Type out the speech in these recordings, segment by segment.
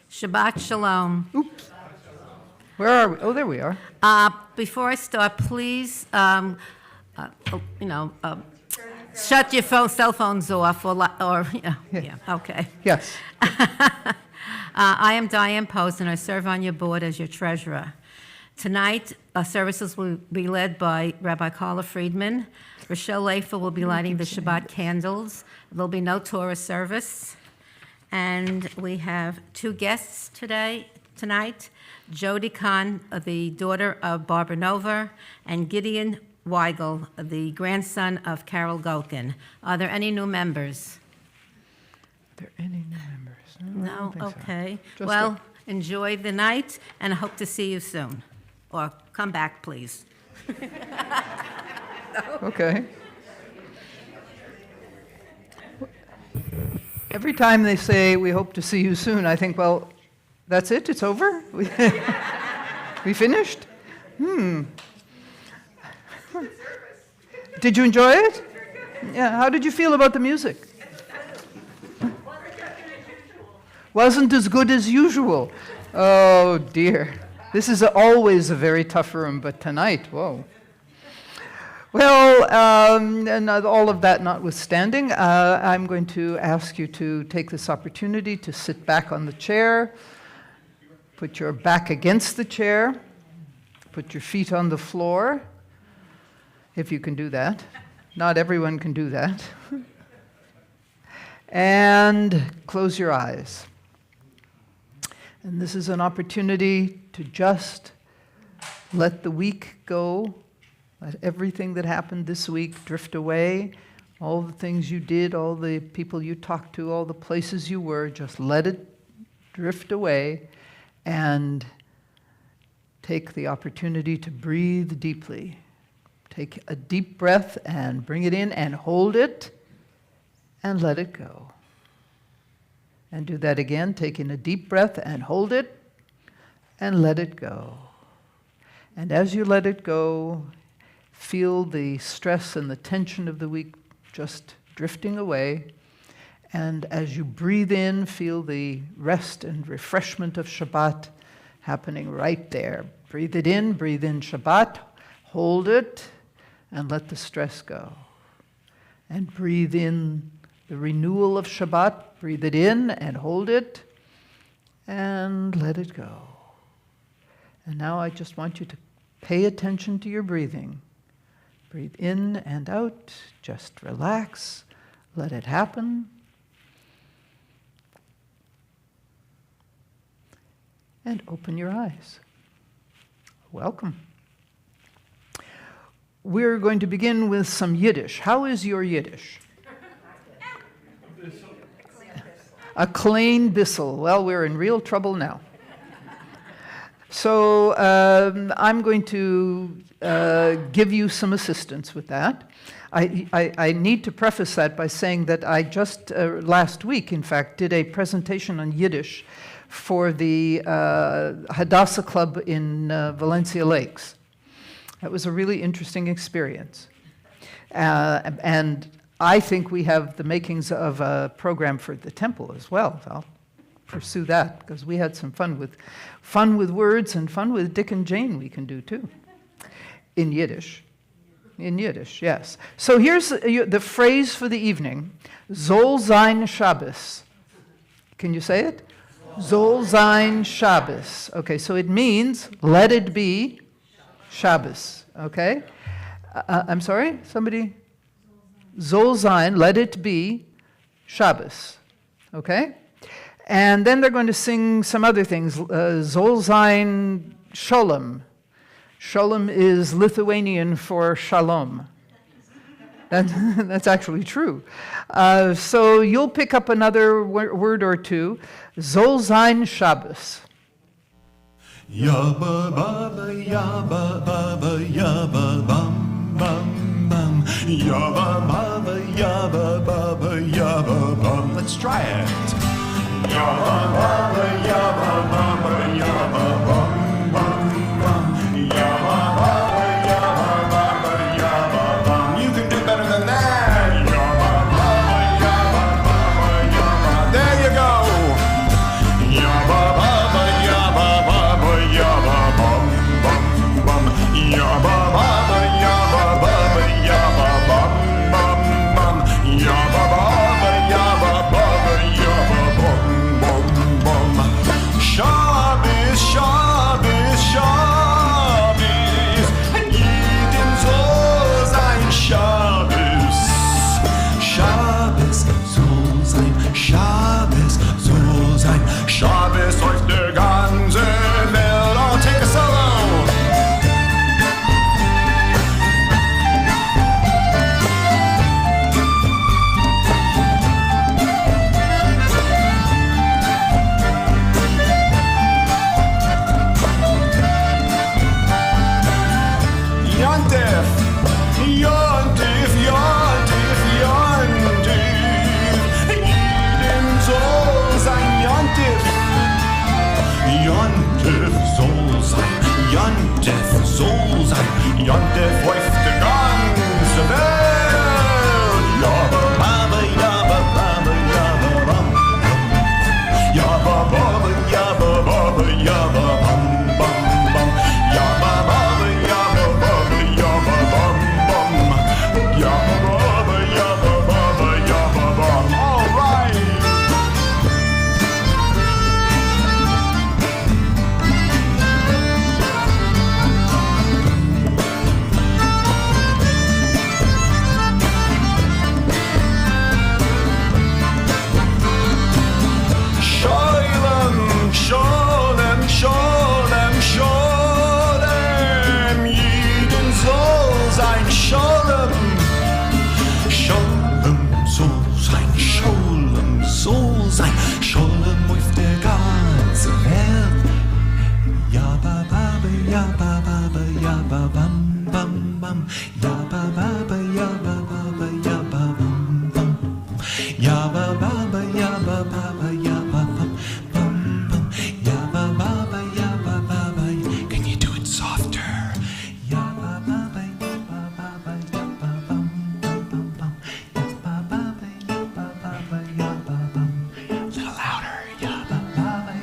Shabbat Shalom. Oops. Where are we? Oh, there we are. Before I start, please, shut your cell phones off okay. Yes. I am Diane Post, and I serve on your board as your treasurer. Tonight, services will be led by Rabbi Carla Friedman. Rochelle Leifer will be lighting the Shabbat candles. There'll be no Torah service. And we have two guests tonight, Jody Kahn, the daughter of Barbara Nova, and Gideon Weigel, the grandson of Carol Golkin. Are there any new members? Are there any new members? No? I don't think so. Okay. Just Well, enjoy the night, and I hope to see you soon. Or come back, please. Okay. Every time they say, we hope to see you soon, I think, well, that's it? It's over? We finished? Did you enjoy it? Yeah, how did you feel about the music? Wasn't as good as usual. Oh, dear. This is always a very tough room, but tonight, whoa. Well, and all of that notwithstanding, I'm going to ask you to take this opportunity to sit back on the chair, put your back against the chair, put your feet on the floor, if you can do that. Not everyone can do that. And close your eyes. And this is an opportunity to just let the week go. Let everything that happened this week drift away. All the things you did, all the people you talked to, all the places you were, just let it drift away and take the opportunity to breathe deeply. Take a deep breath and bring it in and hold it and let it go. And do that again, taking a deep breath and hold it and let it go. And as you let it go, feel the stress and the tension of the week just drifting away. And as you breathe in, feel the rest and refreshment of Shabbat happening right there. Breathe it in, breathe in Shabbat, hold it, and let the stress go. And breathe in the renewal of Shabbat, breathe it in and hold it, and let it go. And now I just want you to pay attention to your breathing. Breathe in and out, just relax, let it happen. And open your eyes. Welcome. We're going to begin with some Yiddish. How is your Yiddish? A klein bissel. Well, we're in real trouble now. So I'm going to give you some assistance with that. I need to preface that by saying that I just last week, in fact, did a presentation on Yiddish for the Hadassah Club in Valencia Lakes. That was a really interesting experience. And I think we have the makings of a program for the temple as well. I'll pursue that because we had some fun with words and fun with Dick and Jane we can do too. In Yiddish. In Yiddish, yes. So here's the phrase for the evening. Soll sein Shabbos. Can you say it? Soll sein Shabbos. Okay, so it means let it be Shabbos. Okay? I'm sorry? Somebody? Soll sein, let it be Shabbos. Okay? And then they're going to sing some other things. Soll sein Sholem. Sholem is Lithuanian for shalom. That's actually true. So you'll pick up another word or two. Soll sein Shabbos. Yabba baba yabba baba yabba bum bum bum. Yabba baba yabba baba yabba bum. Let's try it. Yabba baba yabba baba yabba bum bum bum. Yabba baba yabba baba yabba bum. You can do better than that. Yabba baba yabba baba yabba. There you go. Yabba baba. Jontef soll sein, Jontef läuft die ganze Welt. Jabba Baba, Jabba Baba, Jabba Bam Bam. Jabba Baba, Jabba Baba, Jabba Bam Bam Bam. Jabba Baba, Jabba Baba, Jabba Bam Bam. Jabba Baba, Jabba Baba, Jabba Bam. All right. Sholem, Sholem, Sholem, Sholem, jeden soll sein Sholem. Sholem soll sein, Sholem soll sein, Sholem auf der ganzen Welt. Yabba Baba, Yabba Baba, Yabba Bam Bam Bam. Yabba Baba, Yabba Baba, Yabba Bam Bam. Yabba Baba, Yabba Baba, Yabba Bam Bam Bam. Yabba Baba, Yabba Baba. Can you do it softer? Yabba Baba, Yabba Baba, Yabba Bam Bam Bam. Yabba Baba, Yabba Baba, Yabba Bam. A little louder. Yabba Baba,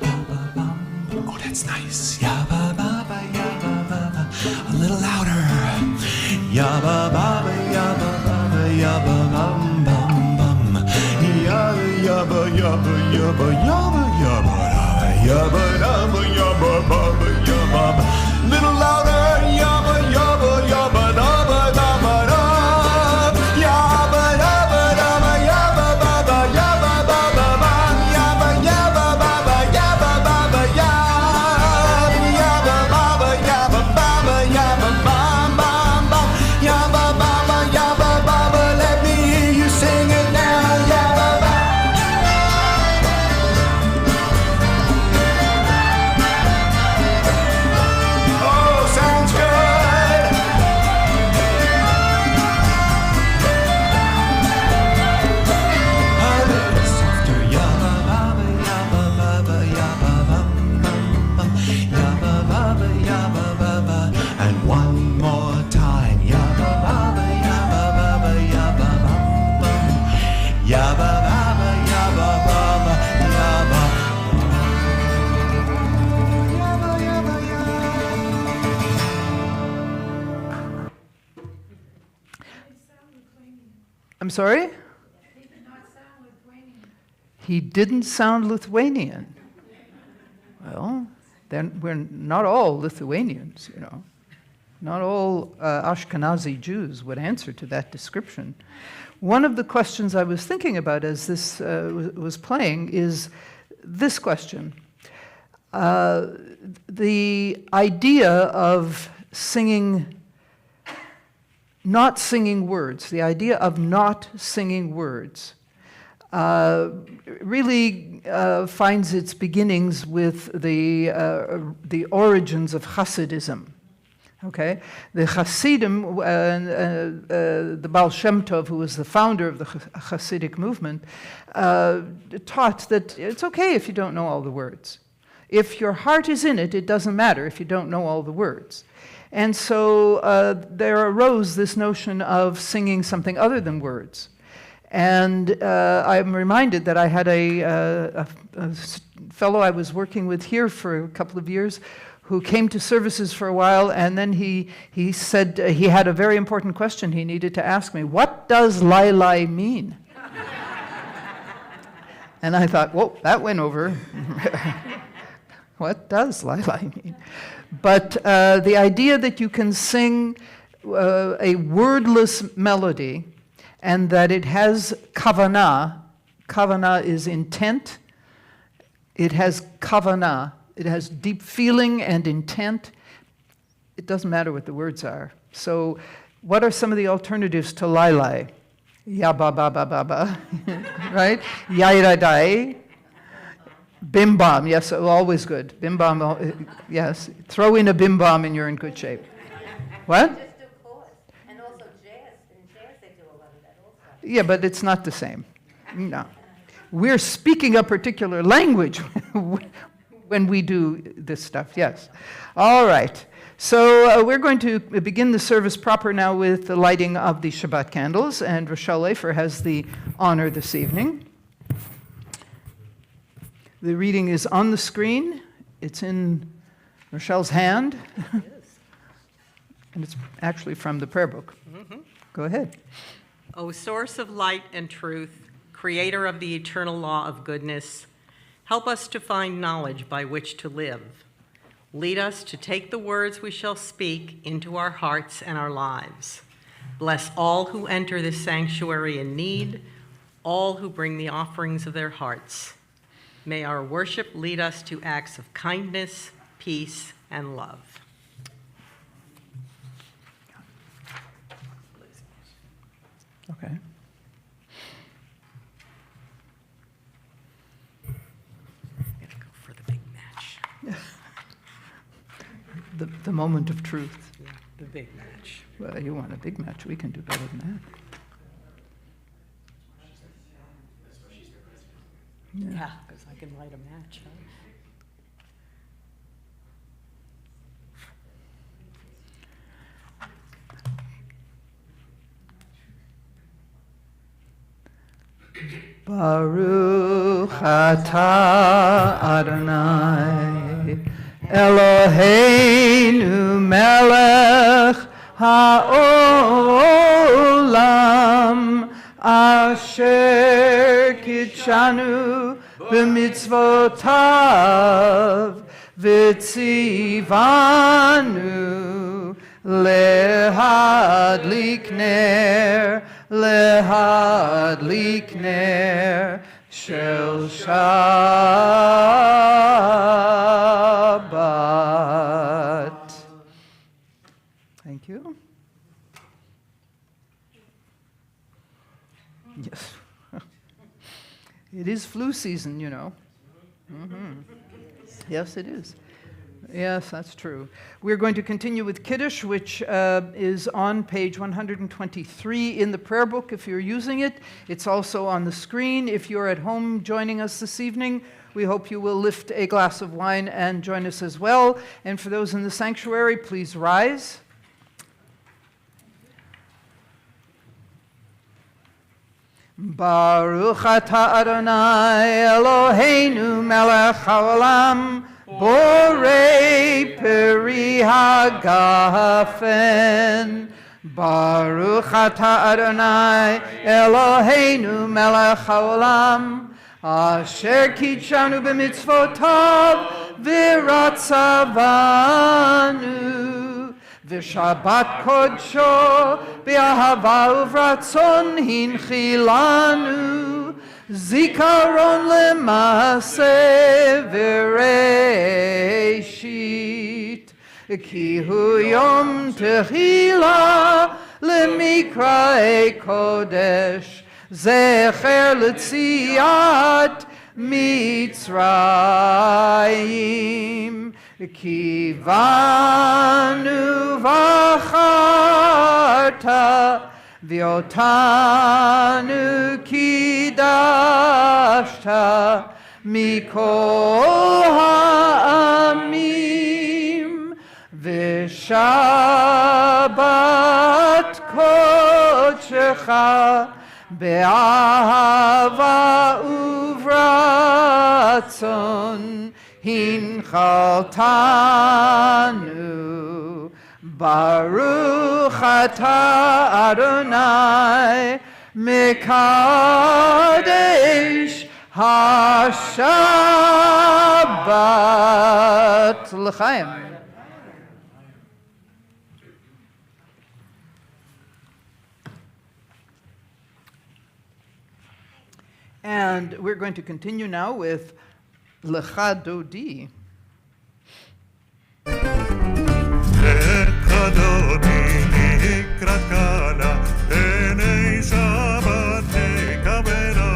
Yabba Bam. Oh, that's nice. Yabba Baba, Yabba Baba. A little louder. Yabba Baba, Yabba Baba, Yabba Bam Bam Bam. Yabba, Yabba, Yabba, Yabba, Yabba, Yabba, Yabba, Yabba, Baba, Yabba. Little louder. Yabba, Yabba, Yabba, Dabba, Dabba, Dab. Yabba, Dabba, Dabba, Yabba, Baba, Yabba, Baba, Bam. Yabba, Yabba, Baba, Yabba, Baba, Yab. Yabba, Baba, Yabba, Baba, Yabba, Bam, Bam, Bam. Yabba, Baba, Yabba, Baba, let me hear you sing it now. Yabba, Baba. Oh, sounds good. A little softer. Yabba, Baba, Yabba, Baba, Yabba, Bam, Bam, Bam. Yabba, Baba, Yabba, Baba. And one more time. Yabba, Baba, Yabba, Baba, Yabba, Bam, Bam. Yabba, Baba, Yabba, Baba, Yabba. Yabba, Yabba, I'm sorry? He didn't sound Lithuanian. Well, then we're not all Lithuanians, you know. Not all Ashkenazi Jews would answer to that description. One of the questions I was thinking about as this was playing is this question. The idea of singing, not singing words, the idea of not singing words really finds its beginnings with the origins of Hasidism. Okay, the Hasidim, the Baal Shem Tov, who was the founder of the Hasidic movement, taught that it's okay if you don't know all the words. If your heart is in it, it doesn't matter if you don't know all the words. And so there arose this notion of singing something other than words. And I'm reminded that I had a fellow I was working with here for a couple of years who came to services for a while, and then he said he had a very important question he needed to ask me. What does Lai Lai mean? And I thought, whoa, that went over. What does Lai Lai mean? But the idea that you can sing a wordless melody and that it has kavanah, kavanah is intent, it has kavanah, it has deep feeling and intent. It doesn't matter what the words are. So what are some of the alternatives to Lai Lai? Ya ba ba ba ba ba, right? Yaira dai. Bim bam, yes, always good. Bim bam, yes. Throw in a bim bam and you're in good shape. What? Just do chorus. And also jazz. In jazz they do a lot of that also. Yeah, but it's not the same. No. We're speaking a particular language when we do this stuff, yes. All right. So we're going to begin the service proper now with the lighting of the Shabbat candles, and Rochelle Lafer has the honor this evening. The reading is on the screen. It's in Rochelle's hand. And it's actually from the prayer book. Go ahead. O source of light and truth, creator of the eternal law of goodness, help us to find knowledge by which to live. Lead us to take the words we shall speak into our hearts and our lives. Bless all who enter this sanctuary in need, all who bring the offerings of their hearts. May our worship lead us to acts of kindness, peace, and love. Okay. Gotta go for the big match. The moment of truth. Yeah, the big match. Well, you want a big match. We can do better than that. Yeah, because I can light a match. Huh? Baruch atah Adonai Eloheinu melech haolam asher kitshanu b'mitzvotav v'tzivanu lehadlik ner lehadlik ner shel Shabbat. Thank you. Yes. It is flu season, you know. Yes, it is. Yes, that's true. We're going to continue with Kiddush, which is on page 123 in the prayer book if you're using it. It's also on the screen. If you're at home joining us this evening, we hope you will lift a glass of wine and join us as well. And for those in the sanctuary, please rise. Baruch atah Adonai Eloheinu melech haolam Borei peri hagafen. Baruch atah Adonai Eloheinu melech haolam asher kitshanu b'mitzvotav v'ratzavanu v'shabbat kodsho b'ahava uvratzon hinchilanu Zikaron lemase v'reishit ki hu yom tehila lemikrae kodesh zecher l'tziat Mitzrayim ki vanu v'acharta V'otanu kidashta mikol ha'amim v'shabbat kodshecha be'ahava uvratzon hinchaltanu Baruch atah Adonai Mekadesh HaShabbat L'chaim. And we're going to continue now with Lecha Dodi. Adoni nikrat kala, enei Shabbat nekavena.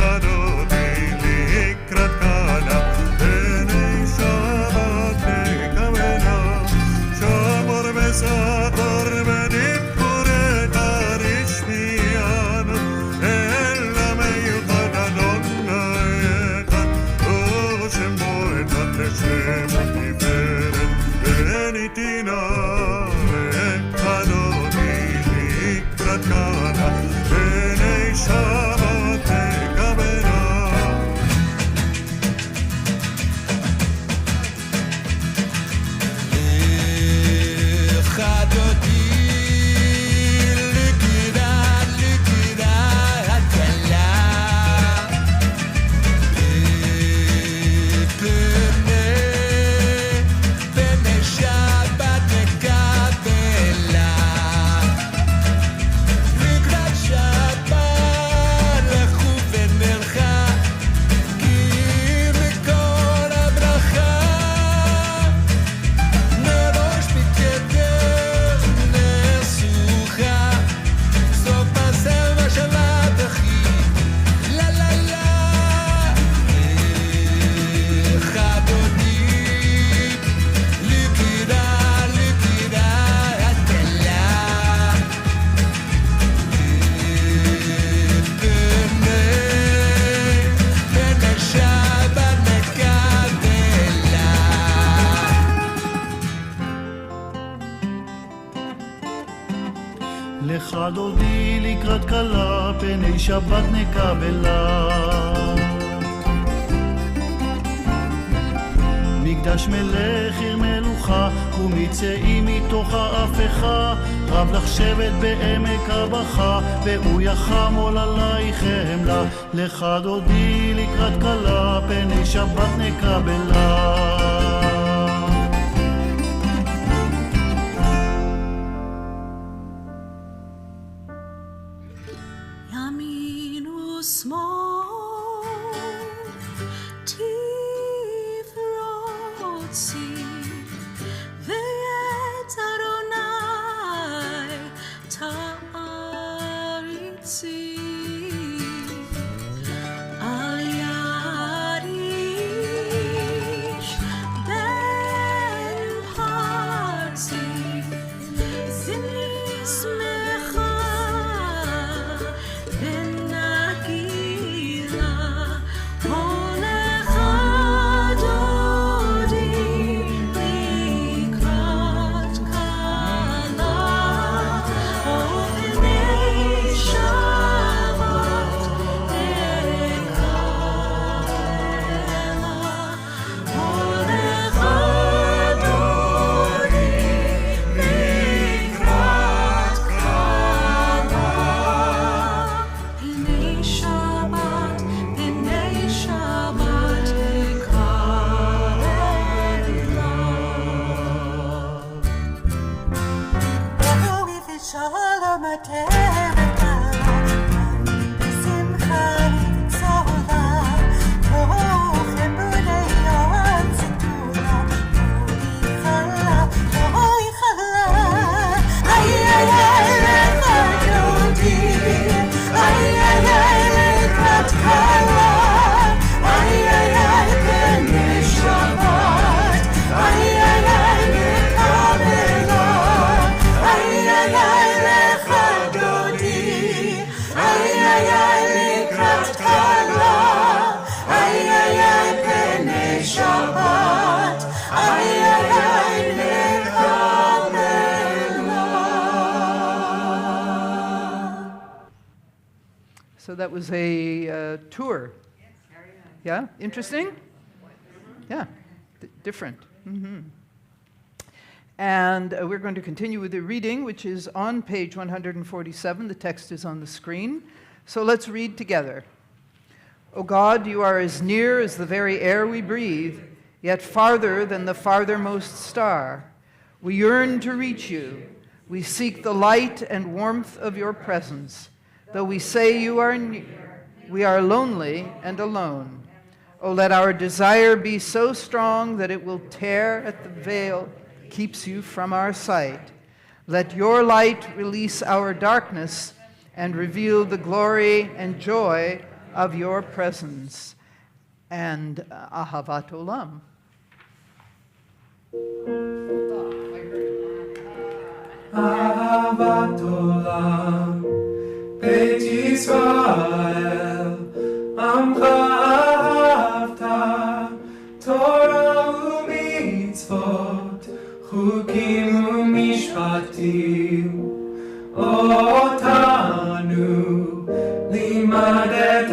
Adoni nikrat kala, enei Shabbat nekavena. Shamor v'sator v'nipur et harishmiyan, ela meyuchad Adonai echad, וניתינה וחלוני לקראת קלה פני שבת תקבלה לך דודי לקראת קלה פני שבת נקבלה מקדש מלך עיר מלוכה ומצאי מתוך ההפכה רב לך שבט בעמק הבכה והוא יחמול עלייך חמלה לך דודי לקראת קלה פני שבת נקבלה So that was a tour. Yeah, interesting? Yeah, different. And we're going to continue with the reading, which is on page 147. The text is on the screen. So let's read together. O God, you are as near as the very air we breathe, yet farther than the farthermost star. We yearn to reach you. We seek the light and warmth of your presence. Though we say you are near, we are lonely and alone. Oh, let our desire be so strong that it will tear at the veil, keeps you from our sight. Let your light release our darkness and reveal the glory and joy of your presence. And Ahavat Olam. Ahavat Olam, Beit Yisrael, Amcha ahavta, Torah u'mitzvot, חוקים ומשפטים אותנו לימדת.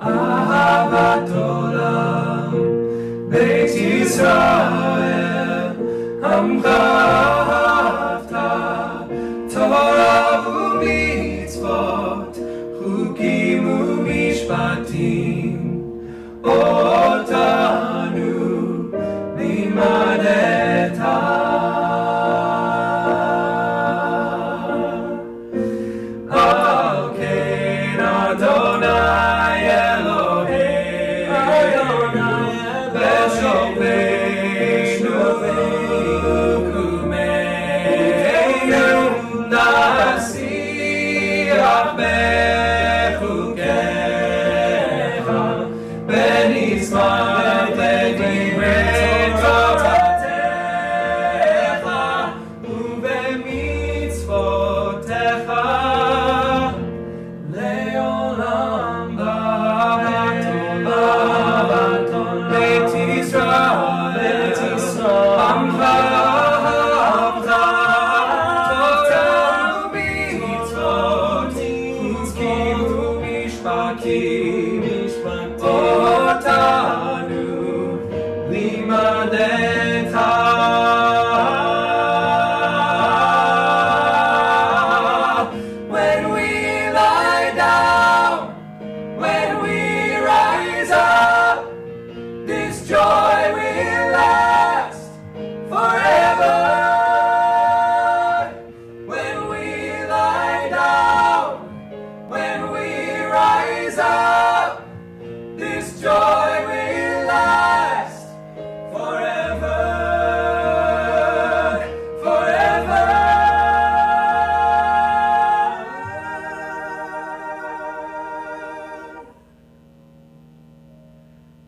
אהבת עולם בית ישראל עמך אהבת, תורה ומצוות חוקים ומשפטים אותנו לימדת. על כן אדוני אלוהינו בשוכבנו וקומנו נשיח בחוקיך ונשמח לדברי תורתך ובמצוותיך לעולם ועד. בית ישראל עמך אהבת, תורה ומצוות חוקים ומשפטים אותנו לימדת. When we lie down, when we rise up, this joy will last forever. When we lie down, when we rise up, this joy will last forever, forever.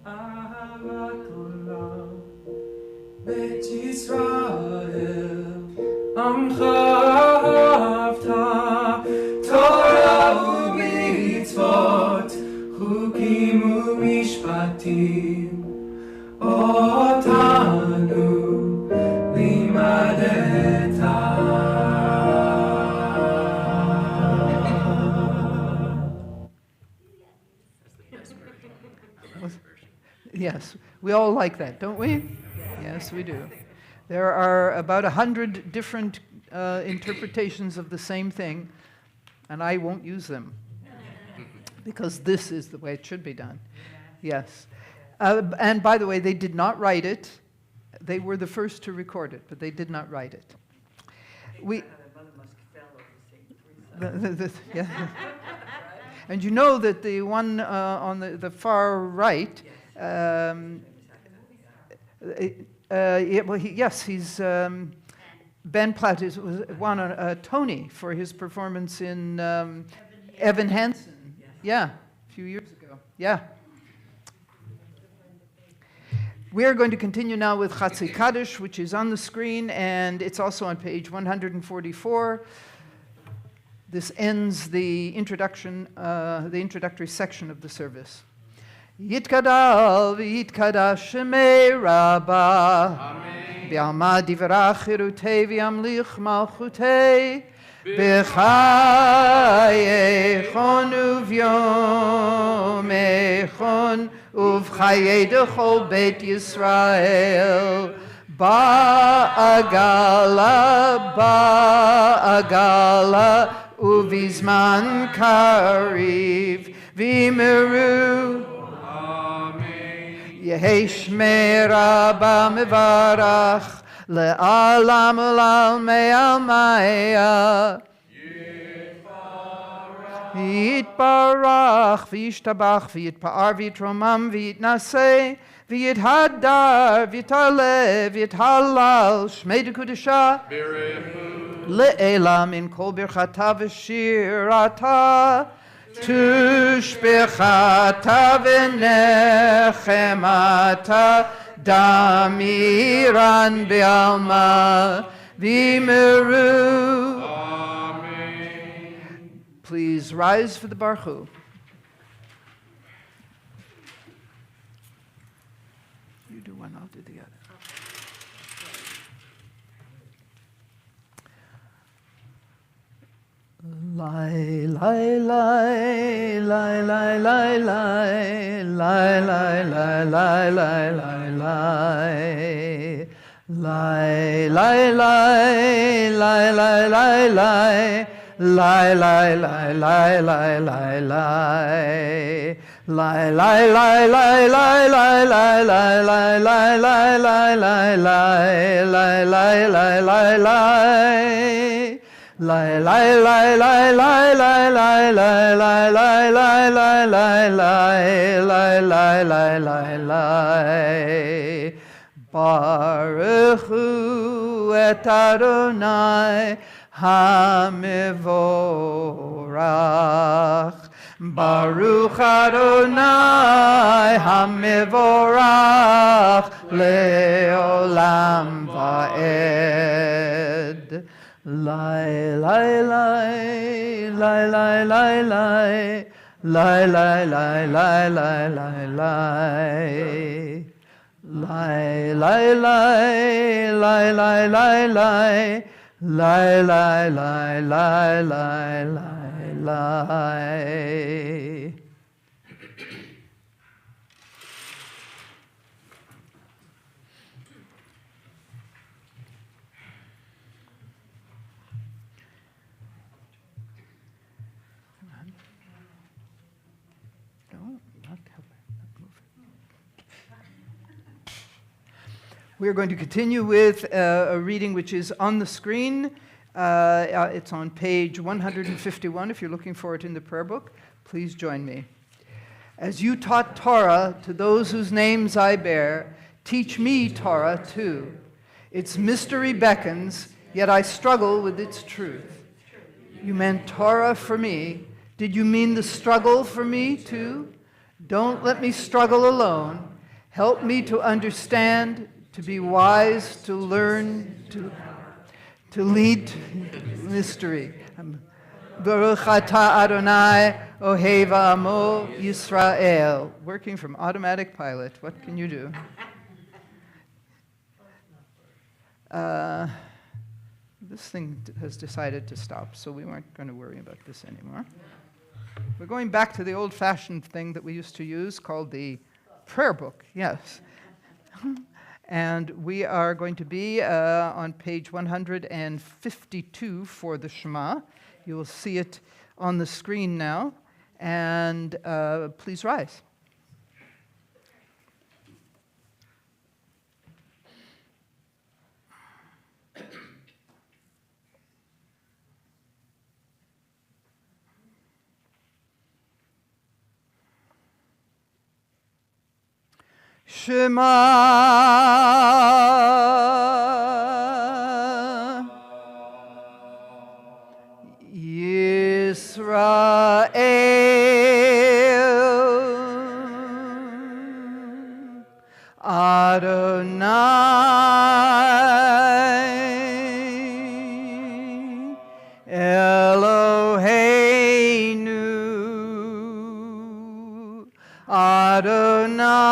אהבת עולם בית ישראל עמך אהבת, תורה ומצוות חוקים ומשפטים אותנו לימדת. Yes, we all like that, don't we? Yes, we do. There are about 100 different interpretations of the same thing, and I won't use them because this is the way it should be done. Yes. And by the way, they did not write it. They were the first to record it, but they did not write it. Yeah. And you know that the one on the far right, he's Ben Platt won a Tony for his performance in Evan Hansen. Yeah, a few years ago. Yeah. We're going to continue now with Chatzi Kaddish, which is on the screen, and it's also on page 144. This ends the introduction, the introductory section of the service. Yitkadal v'yitkadash shemei Rabbah. B'alma divrach chirutei v'yamlich malchutei. B'chayechon uv'yomechon uv'chayei dechol Beit Yisrael. Ba'agala uvizman kariv v'imiru. Yehi shmei Rabbah mevarach le'alam ulal me'al ma'ya. Yitbarach v'yishtabach v'yitpa'ar v'yitromam v'yitnaseh v'yithadar v'yitalev v'yithalal shmei dekudesha le'elam in kol birchata v'shirata tushbechata v'nechemata damiran be'alma v'imiru. Please rise for the Baruch Hu. do one, I'll do the other. Lie, lie, lie, lie, lie, lie, lie, lie, lie, lie, lie, lie, lie, lie. Lie, lie, lie, lie, lie, lie, lie. Lie, lie, lie, lie, lie, lie, lie. Lie, lie, lie, lie, lie, lie, lie, lie, lie, lie, lie, lie, lie, lie, lie, lie, lie, lie. Lie, lie, lie, lie, lie, lie, lie, lie, lie, lie, lie, lie, lie, lie, lie, lie, lie, lie. Baruch hu et Adonai hamivorach. Baruch Adonai hamivorach leolam va'ed. Lie, lie, lie, lie, lie, lie, lie, lie, lie, lie, lie, lie, lie, lie. Lie, lie, lie, lie, lie, lie, lie, lie, lie, lie, lie, lie, lie, lie. We are going to continue with a reading which is on the screen. It's on page 151 if you're looking for it in the prayer book. Please join me. As you taught Torah to those whose names I bear, teach me Torah too. Its mystery beckons, yet I struggle with its truth. You meant Torah for me. Did you mean the struggle for me too? Don't let me struggle alone. Help me to understand, to be wise, to learn, to lead to mystery. Baruch atah Adonai, Ohev Amo Yisrael. Working from automatic pilot. What can you do? This thing has decided to stop, so we weren't going to worry about this anymore. We're going back to the old-fashioned thing that we used to use called the prayer book. Yes. And we are going to be on page 152 for the Shema. You will see it on the screen now. And please rise. Shema Yisrael Adonai Eloheinu Adonai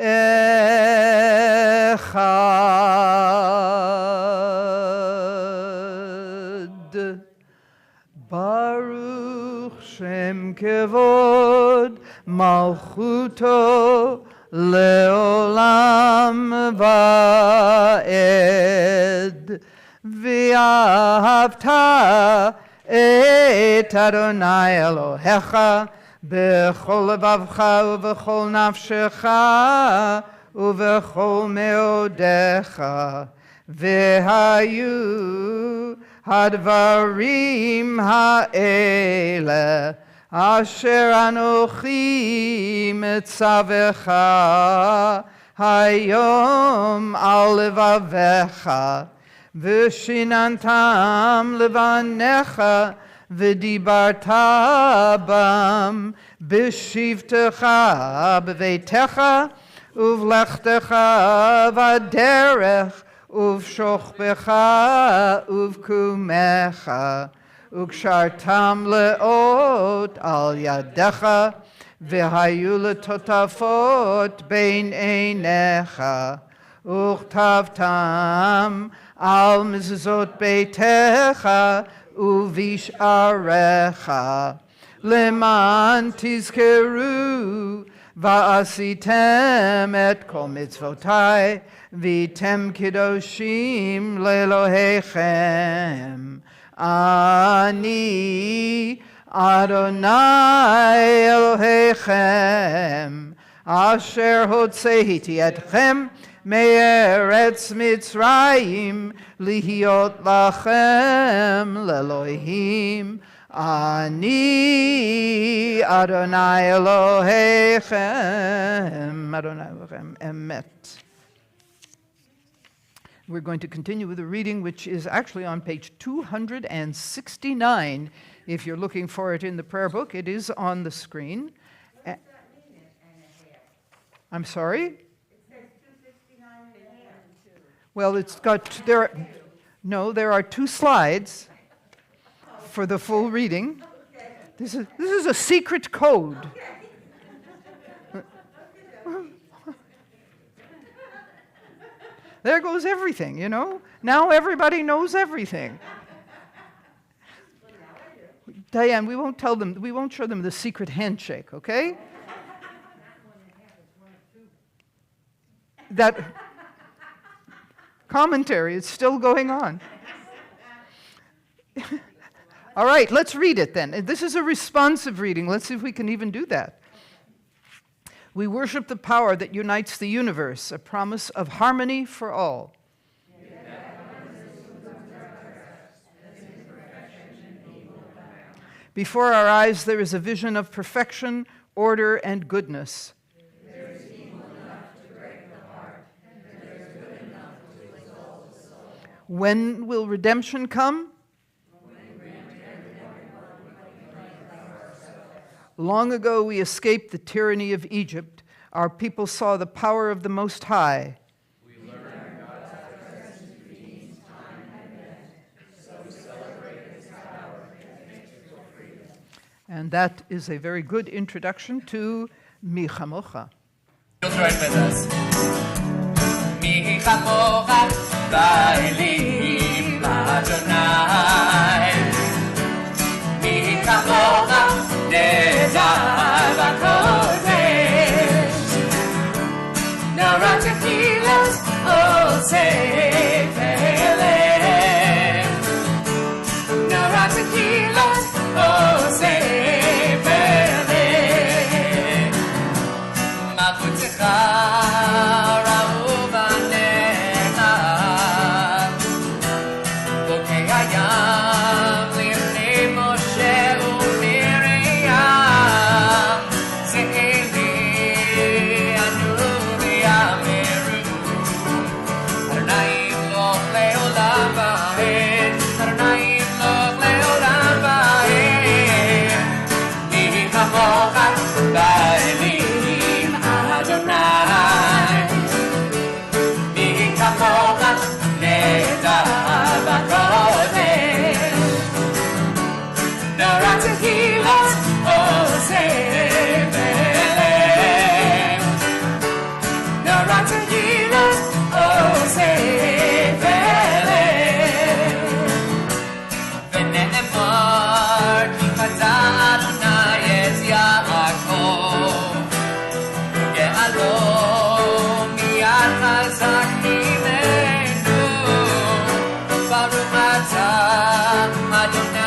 Echad. Baruch Shem Kevod Malchuto Leolam Va'ed. V'ahavta et Adonai Elohecha b'chol levavcha u'v'chol nafshecha u'v'chol meodecha v'hayu hadvarim ha'ele asher anochi mitzavecha hayom al levavecha v'shinantam levanecha v'dibarta bam b'shivtecha b'veitecha uvlechtecha v'derech uvshochbecha uvkumecha וקשרתם לאות על ידיך, והיו לטוטפות בין עיניך, וכתבתם על מזוזות ביתך ובשעריך, למען תזכרו ועשיתם את כל מצוותי, והייתם קדושים לאלוהיכם. אני אדוני אלוהיכם, אשר הוצאתי אתכם מארץ מצרים, להיות לכם לאלוהים. אני אדוני אלוהיכם, אדוני אלוהיכם, אמת. We're going to continue with a reading which is actually on page 269. If you're looking for it in the prayer book, it is on the screen. I'm sorry? It says 269 and a half. Well, it's got, there are 2 slides for the full reading. This is a secret code. There goes everything, you know. Now everybody knows everything. Diane, we won't show them the secret handshake, okay? That commentary is still going on. All right, let's read it then. This is a responsive reading. Let's see if we can even do that. We worship the power that unites the universe, a promise of harmony for all. Before our eyes there is a vision of perfection, order, and goodness. There is evil enough to break the heart, and there is good enough to exalt the soul. When will redemption come? Long ago we escaped the tyranny of Egypt. Our people saw the power of the Most High. We learned God's presence redeems time and death, so we celebrate His power and thank you for freedom. And that is a very good introduction to Mi Chamocha. You'll join with us. Mi Chamocha Ba'elim Adonai. Mi Chamocha Nezar B'Kodesh, Nara Techilas Osei Pelem, Nara Techilas Osei Pelem, Malchutecha Ra'u Banecha, Bokei Hayam Lifnei Moshe Baruch atah Adonai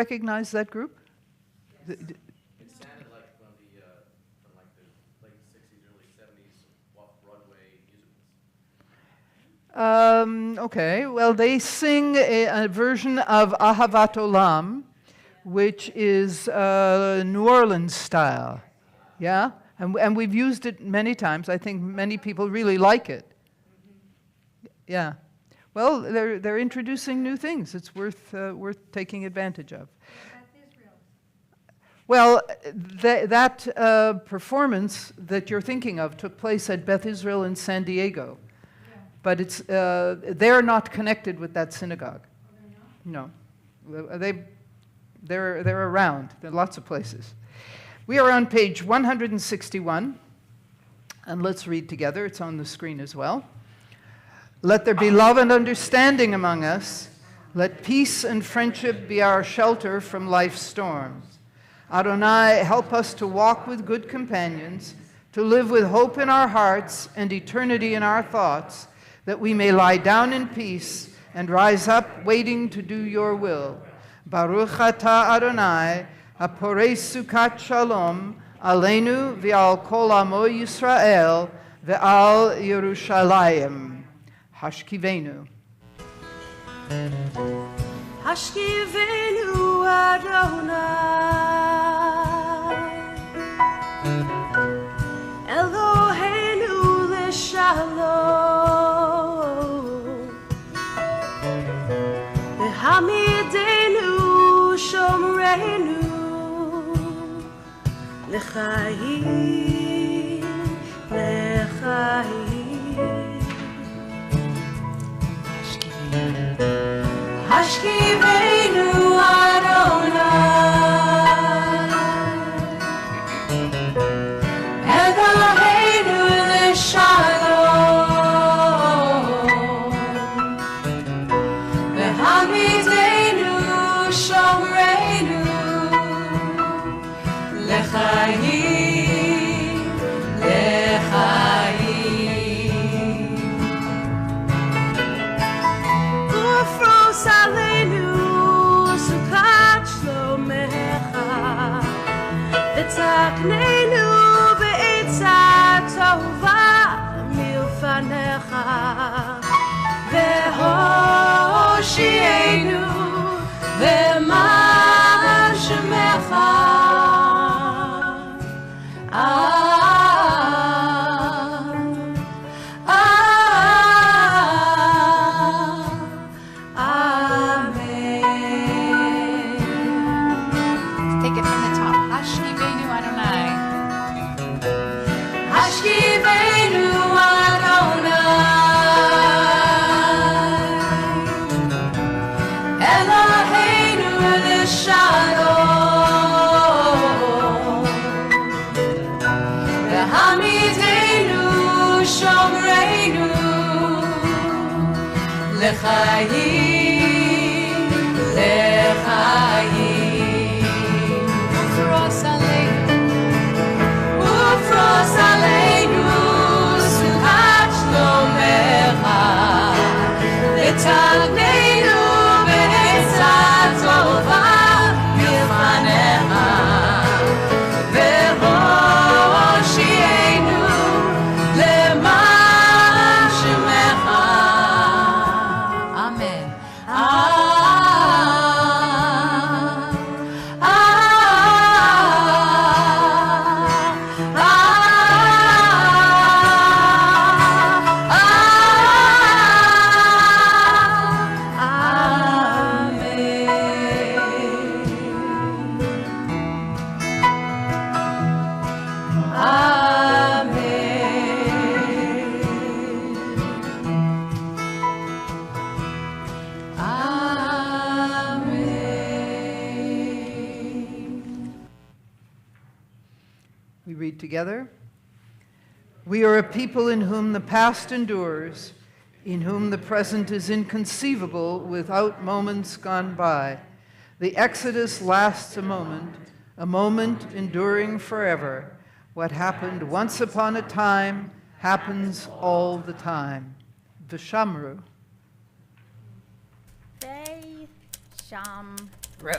recognize that group? It sounded like one of the, from like the late 60s, early 70s off-Broadway musicals. Okay, well, they sing a version of Ahavat Olam, which is New Orleans style. Yeah? And we've used it many times. I think many people really like it. Yeah. Well, they're introducing new things. It's worth taking advantage of. Well, that performance that you're thinking of took place at Beth Israel in San Diego. But it's they're not connected with that synagogue. No. They're around. There are lots of places. We are on page 161, and let's read together. It's on the screen as well. Let there be love and understanding among us. Let peace and friendship be our shelter from life's storms. Adonai, help us to walk with good companions, to live with hope in our hearts and eternity in our thoughts, that we may lie down in peace and rise up waiting to do your will. Baruch atah Adonai, haporei sukat shalom, aleinu v'al kol amo Yisrael, v'al Yerushalayim. Hashkivenu. Hashkivenu Adonai Eloheinu l'shalom V'hamidenu shomreinu l'chaim l'chaim Hashkivenu Adonai Eloheinu l'shalom V'hamidenu shomreinu l'chaim l'chaim Ufros aleinu sukat shlomecha V'taknenu be'etza tova milfanecha V'hoshienu v'man shemecha Take it from the top. Hashkivenu Adonai. Hashkivenu Adonai Eloheinu l'shalom V'hamidenu shomreinu l'chaim l'chaim Ufros aleinu. Ufros aleinu sukat shlomecha V'taknenu be'etza tova milfanecha V'hoshienu leman shemecha Amen. We read together. We are a people in whom the past endures, in whom the present is inconceivable without moments gone by. The Exodus lasts a moment enduring forever. What happened once upon a time happens all the time. V'shamru. They Sham Ru.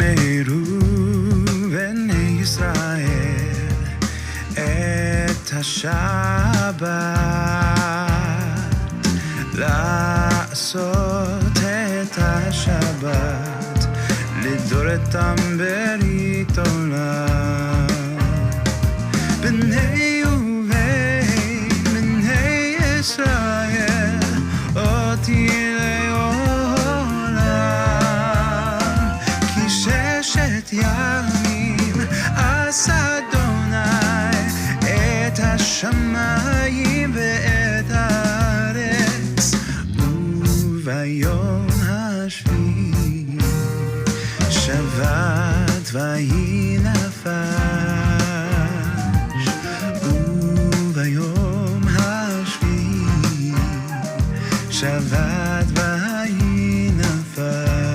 ושמרו בני ישראל את השבת, לעשות את השבת, לדור אותם ברית עולם. בני בני ישראל, אותי לעולם, כי ששת ימים עשה אדוני את השמיים ואת הארץ, וביום השביעי שבת ויהי נפש, וביום השביעי שבת ויהי נפש.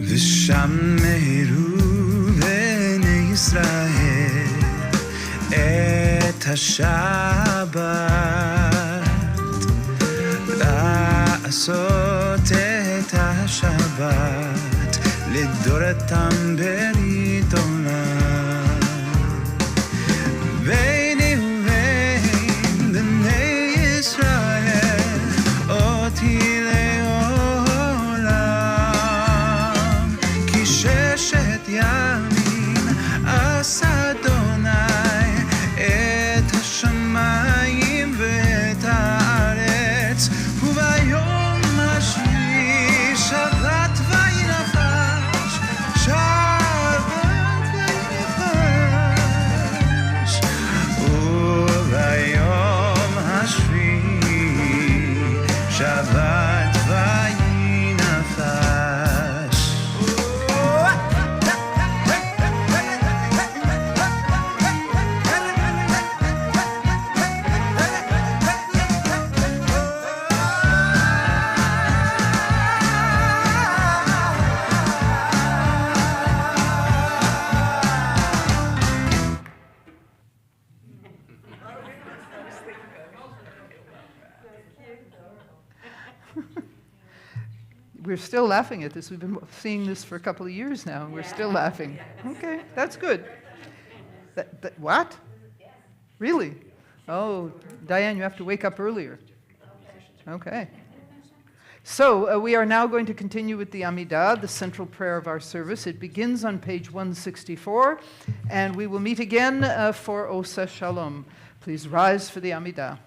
ושמרו בני ישראל את השבת, לעשות את השבת, לדור אותם ברית עולם. ביני ובין בני ישראל, אותי לעולם, כי ששת ימים עשה אדוני את השמיים ואת הארץ, וביום השביעי שבת ויהי נפש, שבת ויהי נפש, וביום השביעי שבת ויהי נפש. We're still laughing at this. We've been seeing this for a couple of years now, and we're still laughing. Okay, that's good. What? Really? Oh, Diane, you have to wake up earlier. Okay. So we are now going to continue with the Amidah, the central prayer of our service. It begins on page 164, and we will meet again for Osa Shalom. Please rise for the Amidah.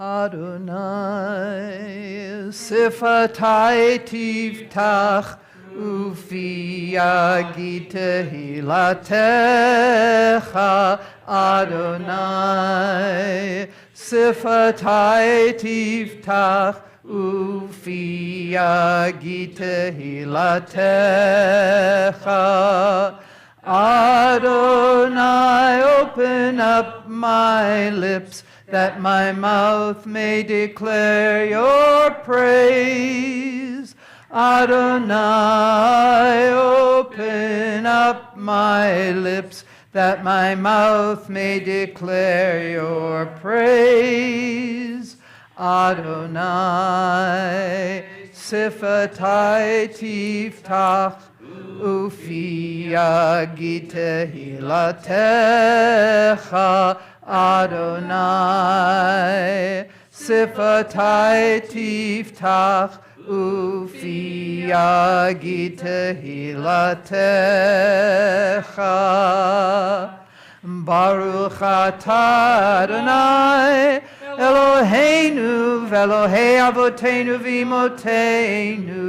Adonai, sifatai tiftach, ufi yagid tehilatecha. Adonai, sifatai tiftach, ufi yagid tehilatecha. Adonai, open up my lips, that my mouth may declare your praise. Adonai, open up my lips, that my mouth may declare your praise. Adonai, sifatai tiftach, ufi yagid tehilatecha. Adonai, sifatai tiftach, ufi yagid tehilatecha. Baruch atah Adonai, Eloheinu v'Elohei avoteinu v'imotenu,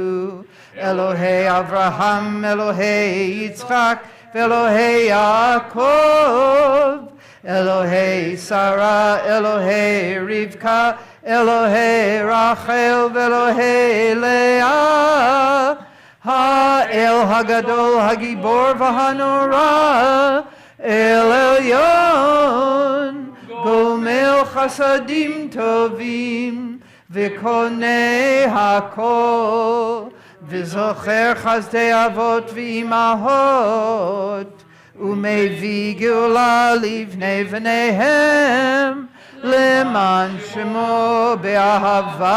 Elohei Avraham, Elohei Yitzchak, v'Elohei Yaakov, Elohei Sarah, Elohei Rivka, Elohei Rachel, v'Elohei Leah, האל הגדול, הגיבור והנורא, אל עליון, גומל חסדים טובים, וקונה הכל, וזוכר חסדי אבות ואימהות, ומביא גאולה לבני בניהם, למען שמו באהבה.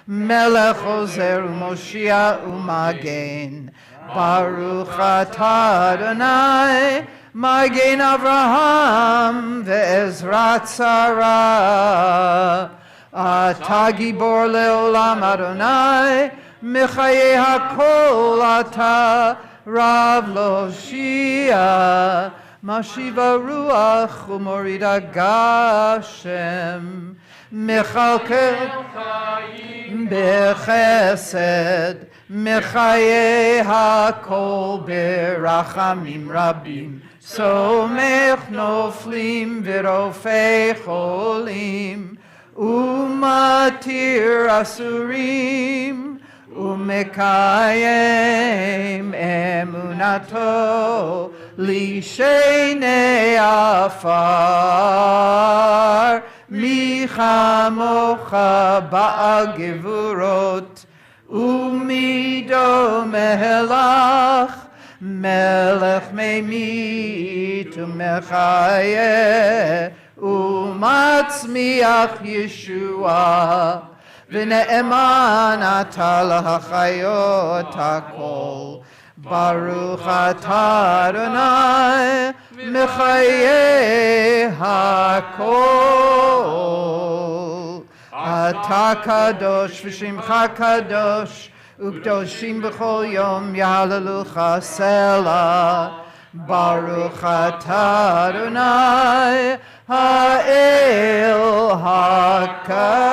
מלך עוזר ומושיע ומגן, ברוך אתה אדוני, מגן אברהם ועזרת שרה. אתה גיבור לעולם אדוני, מחיי הכל אתה רב להושיע. משיב הרוח ומוריד הגשם, מכלכל בחסד, מחיי הכל ברחמים רבים, סומך נופלים ורופא חולים, ומתיר אסורים, ומקיים אמונתו לשני עפר. מי כמוך בעל גבורות, ומי דומה לך, מלך ממית ומחיה, ומצמיח ישועה. ונאמן אתה להחיות הכל, ברוך אתה אדוני, מחיי הכל. אתה קדוש ושמך קדוש, וקדושים בכל יום יהללוך סלע. ברוך אתה אדוני, האל הקדוש.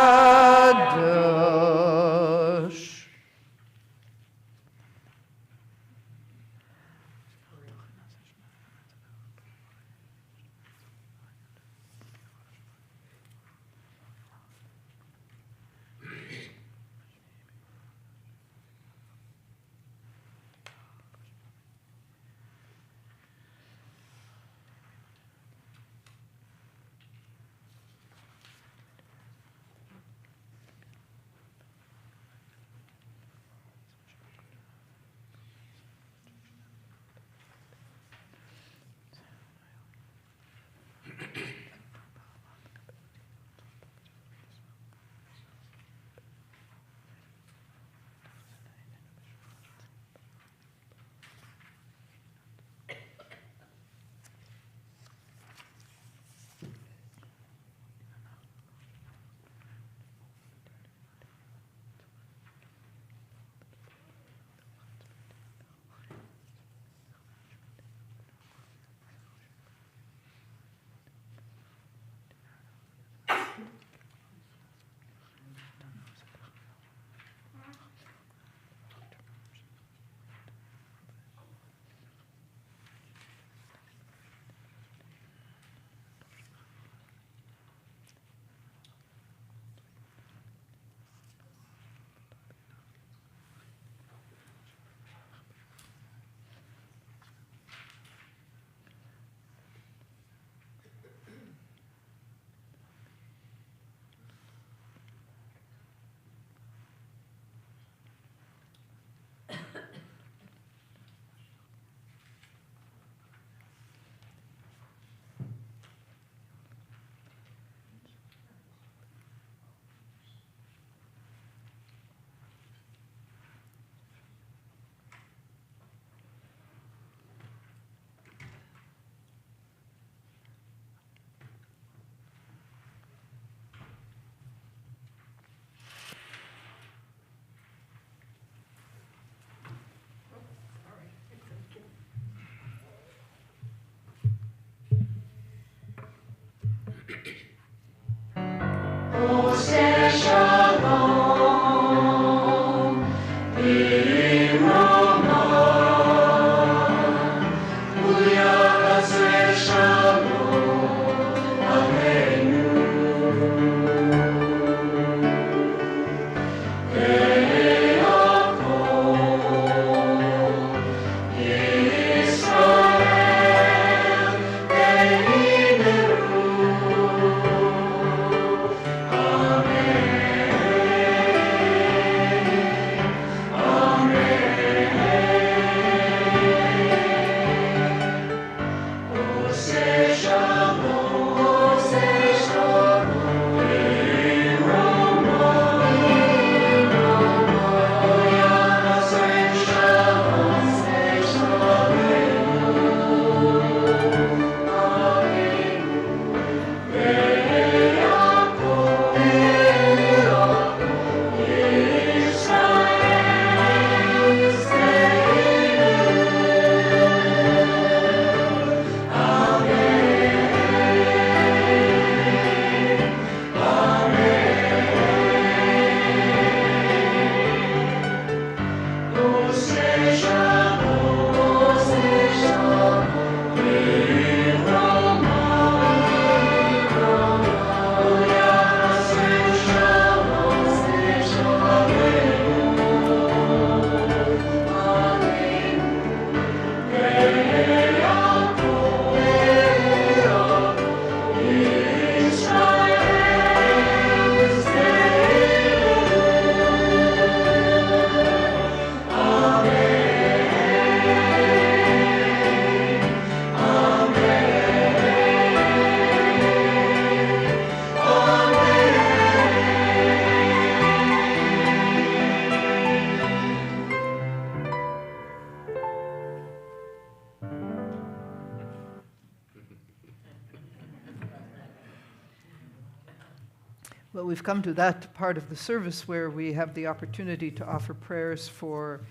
Well, we've come to that part of the service where we have the opportunity to offer prayers for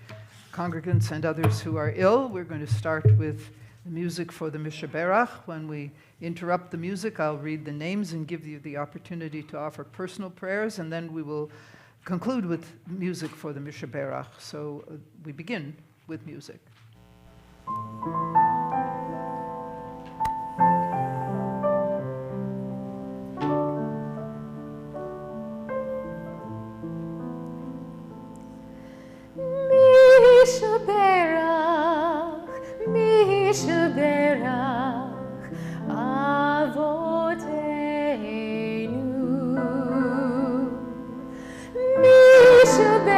congregants and others who are ill. We're going to start with the music for the Mishaberach. When we interrupt the music, I'll read the names and give you the opportunity to offer personal prayers, and then we will conclude with music for the Mishaberach. So we begin with music. Mishaberach Avoteinu Mishaberach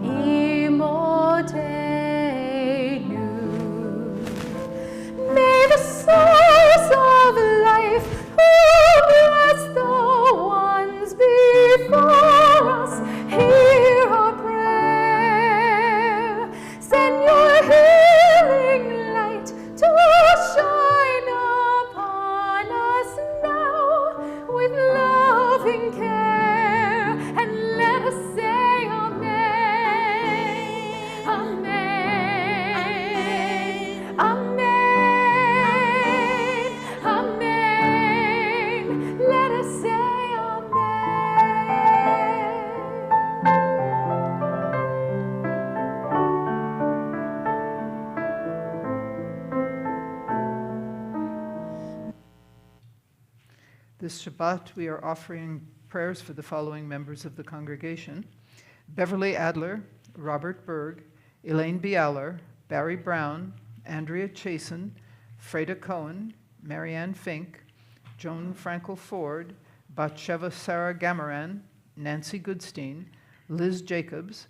Imoteinu. May the source of life who bless the ones before us hear our prayer. Send your healing light to shine upon us now with loving care, and let us say Amen, Amen, Amen, Amen. Let us say This Shabbat, we are offering prayers for the following members of the congregation: Beverly Adler, Robert Berg, Elaine Bialer, Barry Brown, Andrea Chasen, Freda Cohen, Marianne Fink, Joan Frankel Ford, Batsheva Sarah Gamaran, Nancy Goodstein, Liz Jacobs,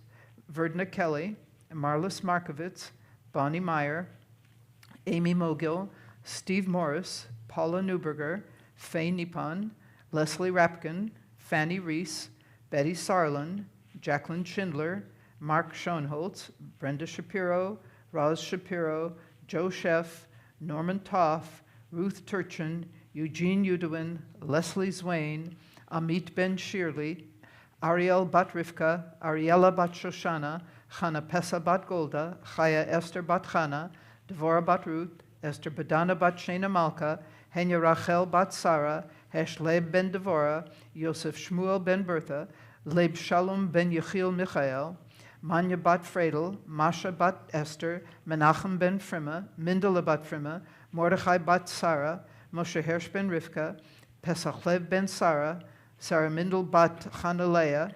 Verdna Kelly, Marlis Markovitz, Bonnie Meyer, Amy Mogill, Steve Morris, Paula Newberger, Faye Nippon, Leslie Rapkin, Fanny Reese, Betty Sarlin, Jacqueline Schindler, Mark Schoenholtz, Brenda Shapiro, Roz Shapiro, Joe Sheff, Norman Toff, Ruth Turchin, Eugene Udowin, Leslie Zwain, Amit Ben Shirley, Ariel Bat Rivka, Ariella Bat Shoshana, Chana Pesa Bat Golda, Chaya Esther Bat Chana, Devorah Bat Ruth, Esther Badana Bat Shena Malka, Henya Rachel Bat Sarah, Hesh Leib Ben Devorah, Yosef Shmuel Ben Bertha, Leib Shalom Ben Yechiel Michael, Manya Bat Fredel, Masha Bat Esther, Menachem Ben Frima, Mindela Bat Frima, Mordechai Bat Sarah, Moshe Hersh Ben Rivka, Pesach Lev Ben Sarah, Sarah Mindel Bat Chanalea,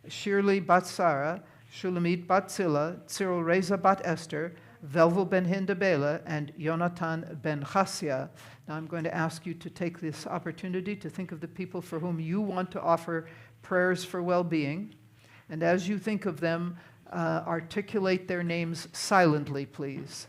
Shirley Bat Sarah, Shulamit Bat Zilla, Cyril Reza Bat Esther, Velvel Ben Hindabela, and Yonatan Ben Chassia. Now I'm going to ask you to take this opportunity to think of the people for whom you want to offer prayers for well-being. And as you think of them, articulate their names silently, please.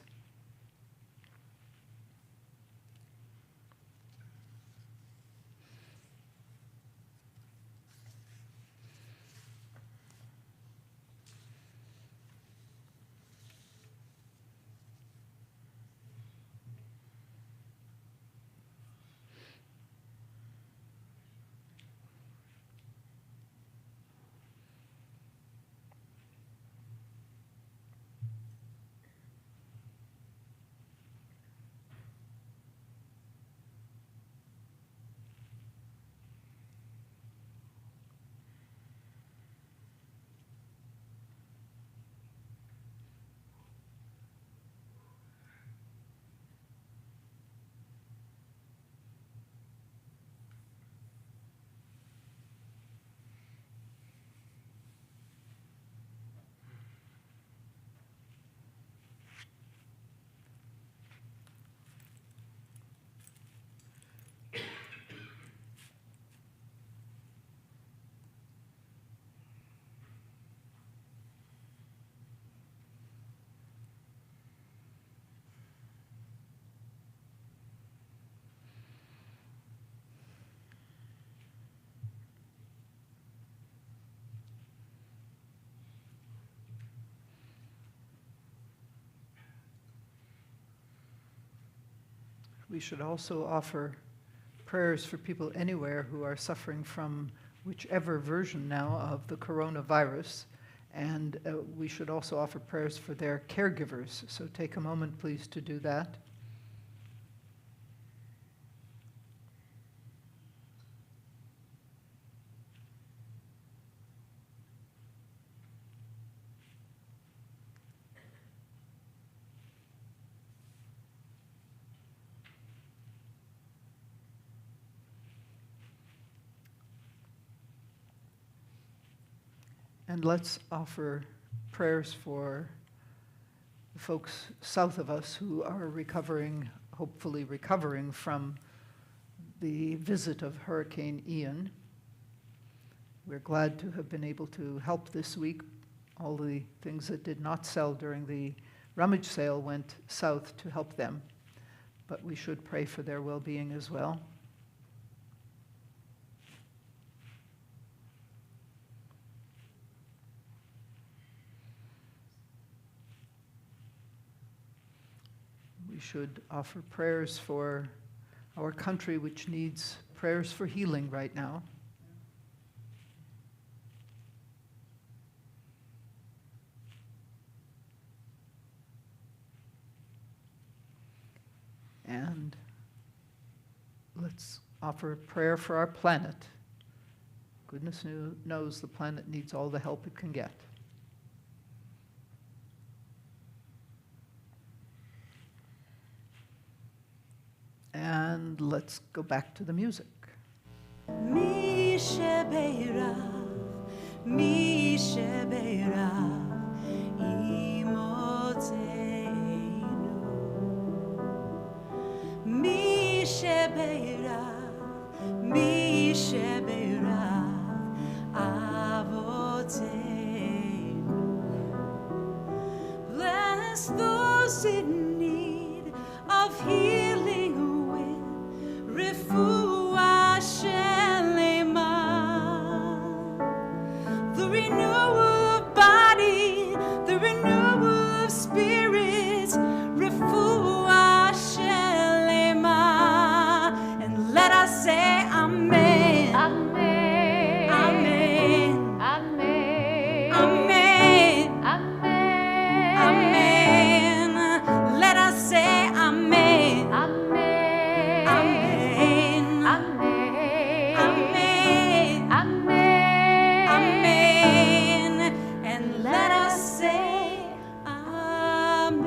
We should also offer prayers for people anywhere who are suffering from whichever version now of the coronavirus. And we should also offer prayers for their caregivers. So take a moment, please, to do that. And let's offer prayers for the folks south of us who are recovering, hopefully recovering from the visit of Hurricane Ian. We're glad to have been able to help this week. All the things that did not sell during the rummage sale went south to help them. But we should pray for their well-being as well. We should offer prayers for our country, which needs prayers for healing right now. And let's offer a prayer for our planet. Goodness knows the planet needs all the help it can get. And let's go back to the music. Mi shebeirav imotzeinu. Mi shebeirav avoteinu. Bless those in need of healing. Refuah Shelema, the renewal of body, the renewal of spirits, Refuah Shelema, and let us say Amen. Amen. Amen. Amen. Amen. Amen. Amen. Let us say Amen. Amen. Amen. Amen. Amen. Amen. Amen. And let us say Amen.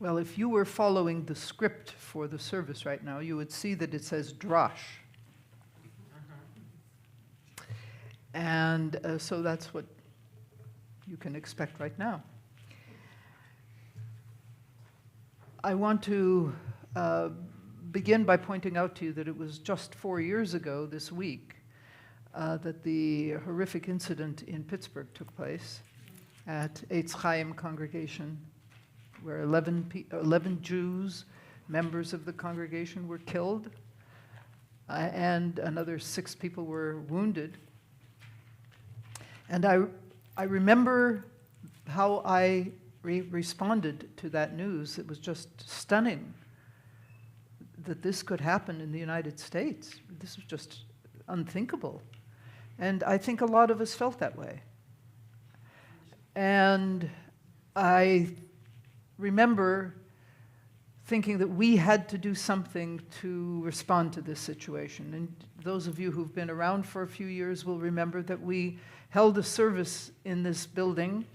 Well, if you were following the script for the service right now, you would see that it says Drosh. And so that's what you can expect right now. I want to begin by pointing out to you that it was just 4 years ago this week that the horrific incident in Pittsburgh took place at Eitz Chaim congregation, where 11 Jews, members of the congregation, were killed, and another 6 people were wounded. And I remember how I responded to that news. It was just stunning that this could happen in the United States. This was just unthinkable. And I think a lot of us felt that way. And I remember thinking that we had to do something to respond to this situation. And those of you who've been around for a few years will remember that we held a service in this building.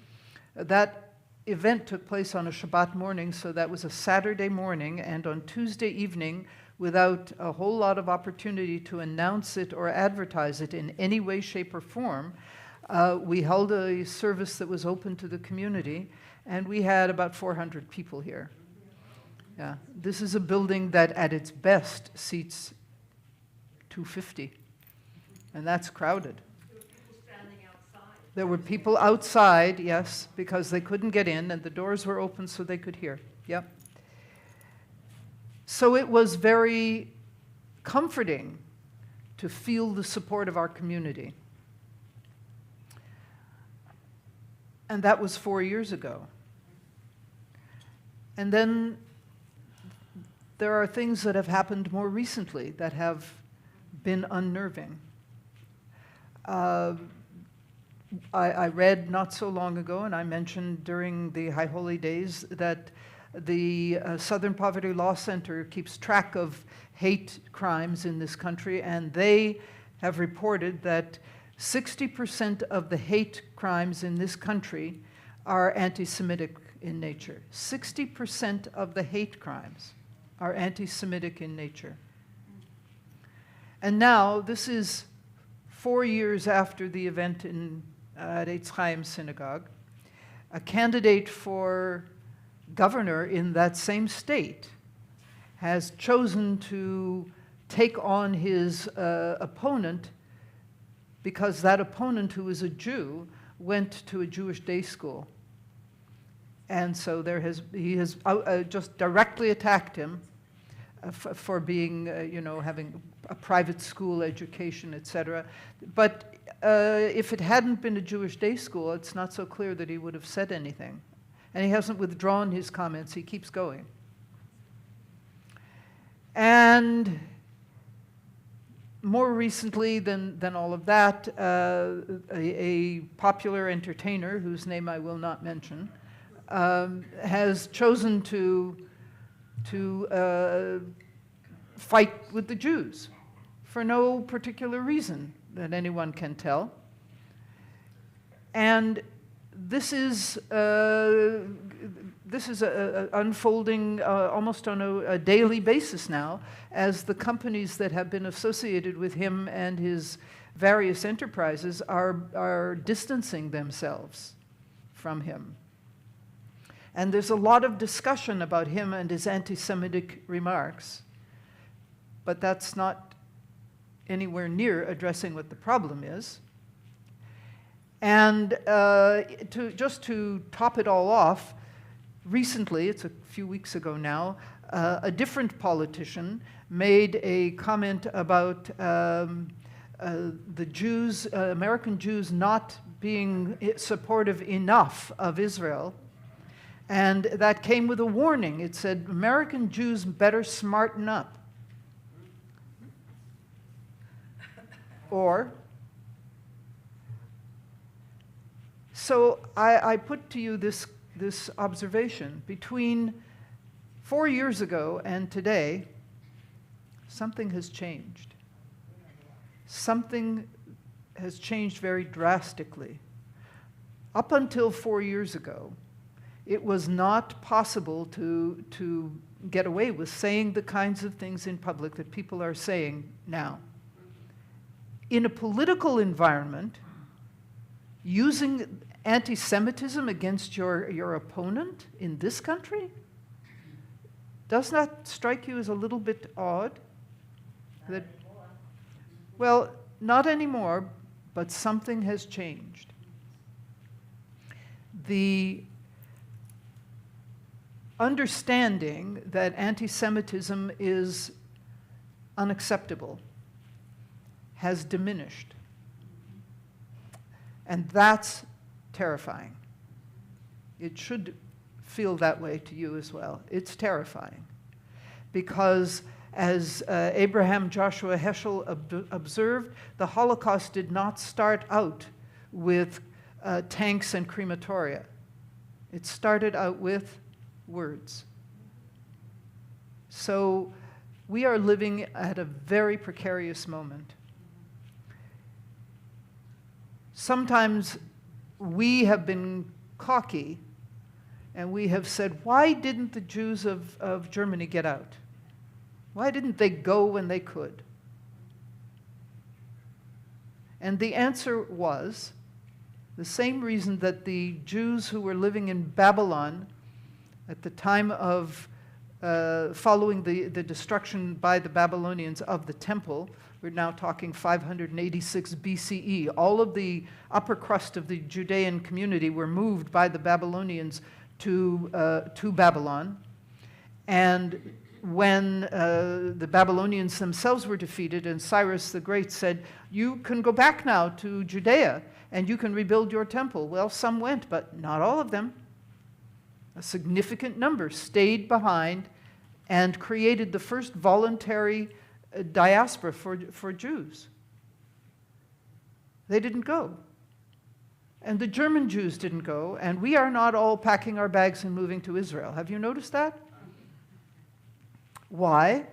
That event took place on a Shabbat morning, so that was a Saturday morning, and on Tuesday evening, without a whole lot of opportunity to announce it or advertise it in any way, shape, or form, we held a service that was open to the community, and we had about 400 people here. Yeah, this is a building that at its best seats 250, and that's crowded. There were people outside, yes, because they couldn't get in, and the doors were open so they could hear. Yep. So it was very comforting to feel the support of our community. And that was 4 years ago. And then there are things that have happened more recently that have been unnerving. I read not so long ago, and I mentioned during the High Holy Days, that the Southern Poverty Law Center keeps track of hate crimes in this country, and they have reported that 60% of the hate crimes in this country are anti-Semitic in nature. 60% of the hate crimes are anti-Semitic in nature. And now, this is 4 years after the event at Eitz Chaim Synagogue, a candidate for governor in that same state has chosen to take on his opponent because that opponent, who is a Jew, went to a Jewish day school. And so he has just directly attacked him for being, having a private school education, etc. But if it hadn't been a Jewish day school, it's not so clear that he would have said anything. And he hasn't withdrawn his comments. He keeps going. And more recently than all of that, a popular entertainer, whose name I will not mention, has chosen to fight with the Jews for no particular reason that anyone can tell. And this is unfolding almost on a daily basis now, as the companies that have been associated with him and his various enterprises are distancing themselves from him. And there's a lot of discussion about him and his anti-Semitic remarks, but that's not anywhere near addressing what the problem is. And just to top it all off, recently, it's a few weeks ago now, a different politician made a comment about the Jews, American Jews, not being supportive enough of Israel. And that came with a warning. It said, American Jews better smarten up. So I put to you this observation. Between 4 years ago and today, something has changed. Something has changed very drastically. Up until 4 years ago, it was not possible to get away with saying the kinds of things in public that people are saying now. In a political environment, using anti-Semitism against your opponent in this country, Does that strike you as a little bit odd? That, well, not anymore, but something has changed. The understanding that anti-Semitism is unacceptable has diminished. And that's terrifying. It should feel that way to you as well. It's terrifying. Because as Abraham Joshua Heschel observed, the Holocaust did not start out with tanks and crematoria. It started out with words. So we are living at a very precarious moment. Sometimes we have been cocky and we have said, why didn't the Jews of Germany get out? Why didn't they go when they could? And the answer was the same reason that the Jews who were living in Babylon at the time of following the destruction by the Babylonians of the temple, we're now talking 586 BCE. All of the upper crust of the Judean community were moved by the Babylonians to Babylon. And when the Babylonians themselves were defeated and Cyrus the Great said, you can go back now to Judea and you can rebuild your temple. Well, some went, but not all of them. A significant number stayed behind and created the first voluntary diaspora for Jews. They didn't go. And the German Jews didn't go, and we are not all packing our bags and moving to Israel. Have you noticed that? Why?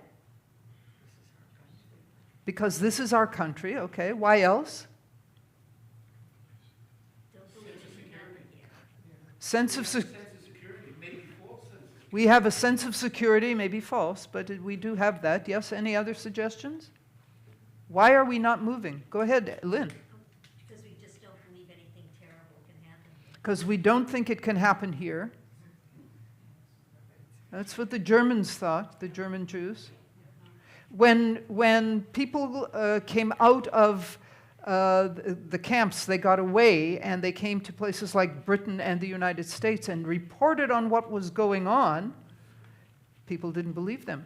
Because this is our country, okay. Why else? Sense of security. We have a sense of security, maybe false, but we do have that. Yes, any other suggestions? Why are we not moving? Go ahead, Lynn. Because we just don't believe anything terrible can happen. Because we don't think it can happen here. That's what the Germans thought, the German Jews. When people came out of the camps, they got away and they came to places like Britain and the United States and reported on what was going on. People didn't believe them.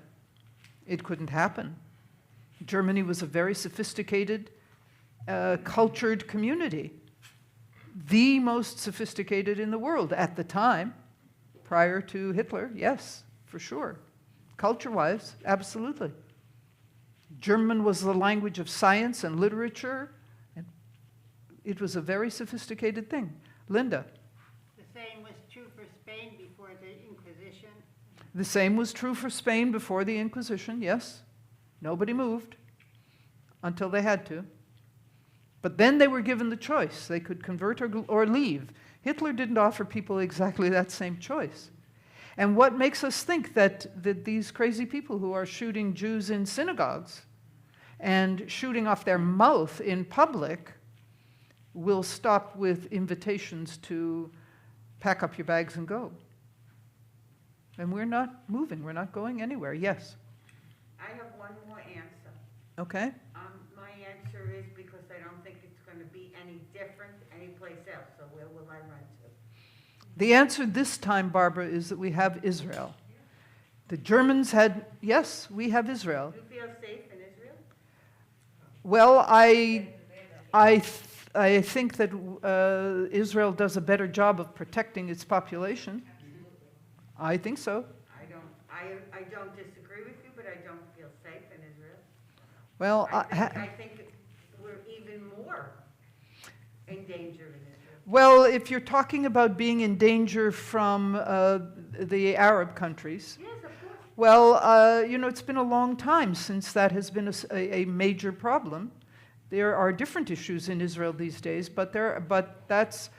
It couldn't happen. Germany was a very sophisticated, cultured community. The most sophisticated in the world at the time, prior to Hitler, yes, for sure. Culture-wise, absolutely. German was the language of science and literature. It was a very sophisticated thing. Linda. The same was true for Spain before the Inquisition. The same was true for Spain before the Inquisition, yes. Nobody moved until they had to. But then they were given the choice. They could convert or leave. Hitler didn't offer people exactly that same choice. And what makes us think that these crazy people who are shooting Jews in synagogues and shooting off their mouth in public will stop with invitations to pack up your bags and go? And we're not moving. We're not going anywhere. Yes? I have one more answer. Okay. My answer is because I don't think it's going to be any different anyplace else. So where will I run to? The answer this time, Barbara, is that we have Israel. The Germans had, yes, we have Israel. Do you feel safe in Israel? Well, I think that Israel does a better job of protecting its population. I think so. I don't disagree with you, but I don't feel safe in Israel. Well, I think we're even more in danger in Israel. Well, if you're talking about being in danger from the Arab countries, Yes, of course. well, it's been a long time since that has been a major problem. There are different issues in Israel these days, but that's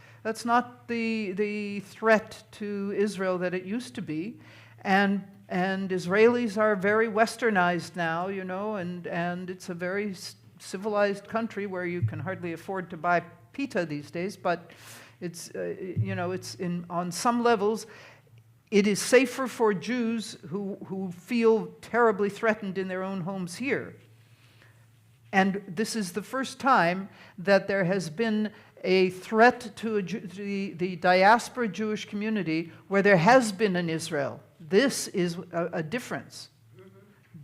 not the threat to Israel that it used to be, and Israelis are very westernized now, and it's a very civilized country where you can hardly afford to buy pita these days, but it's it's on some levels. it is safer for Jews who feel terribly threatened in their own homes here. And this is the first time that there has been a threat to the diaspora Jewish community where there has been in Israel. This is a difference.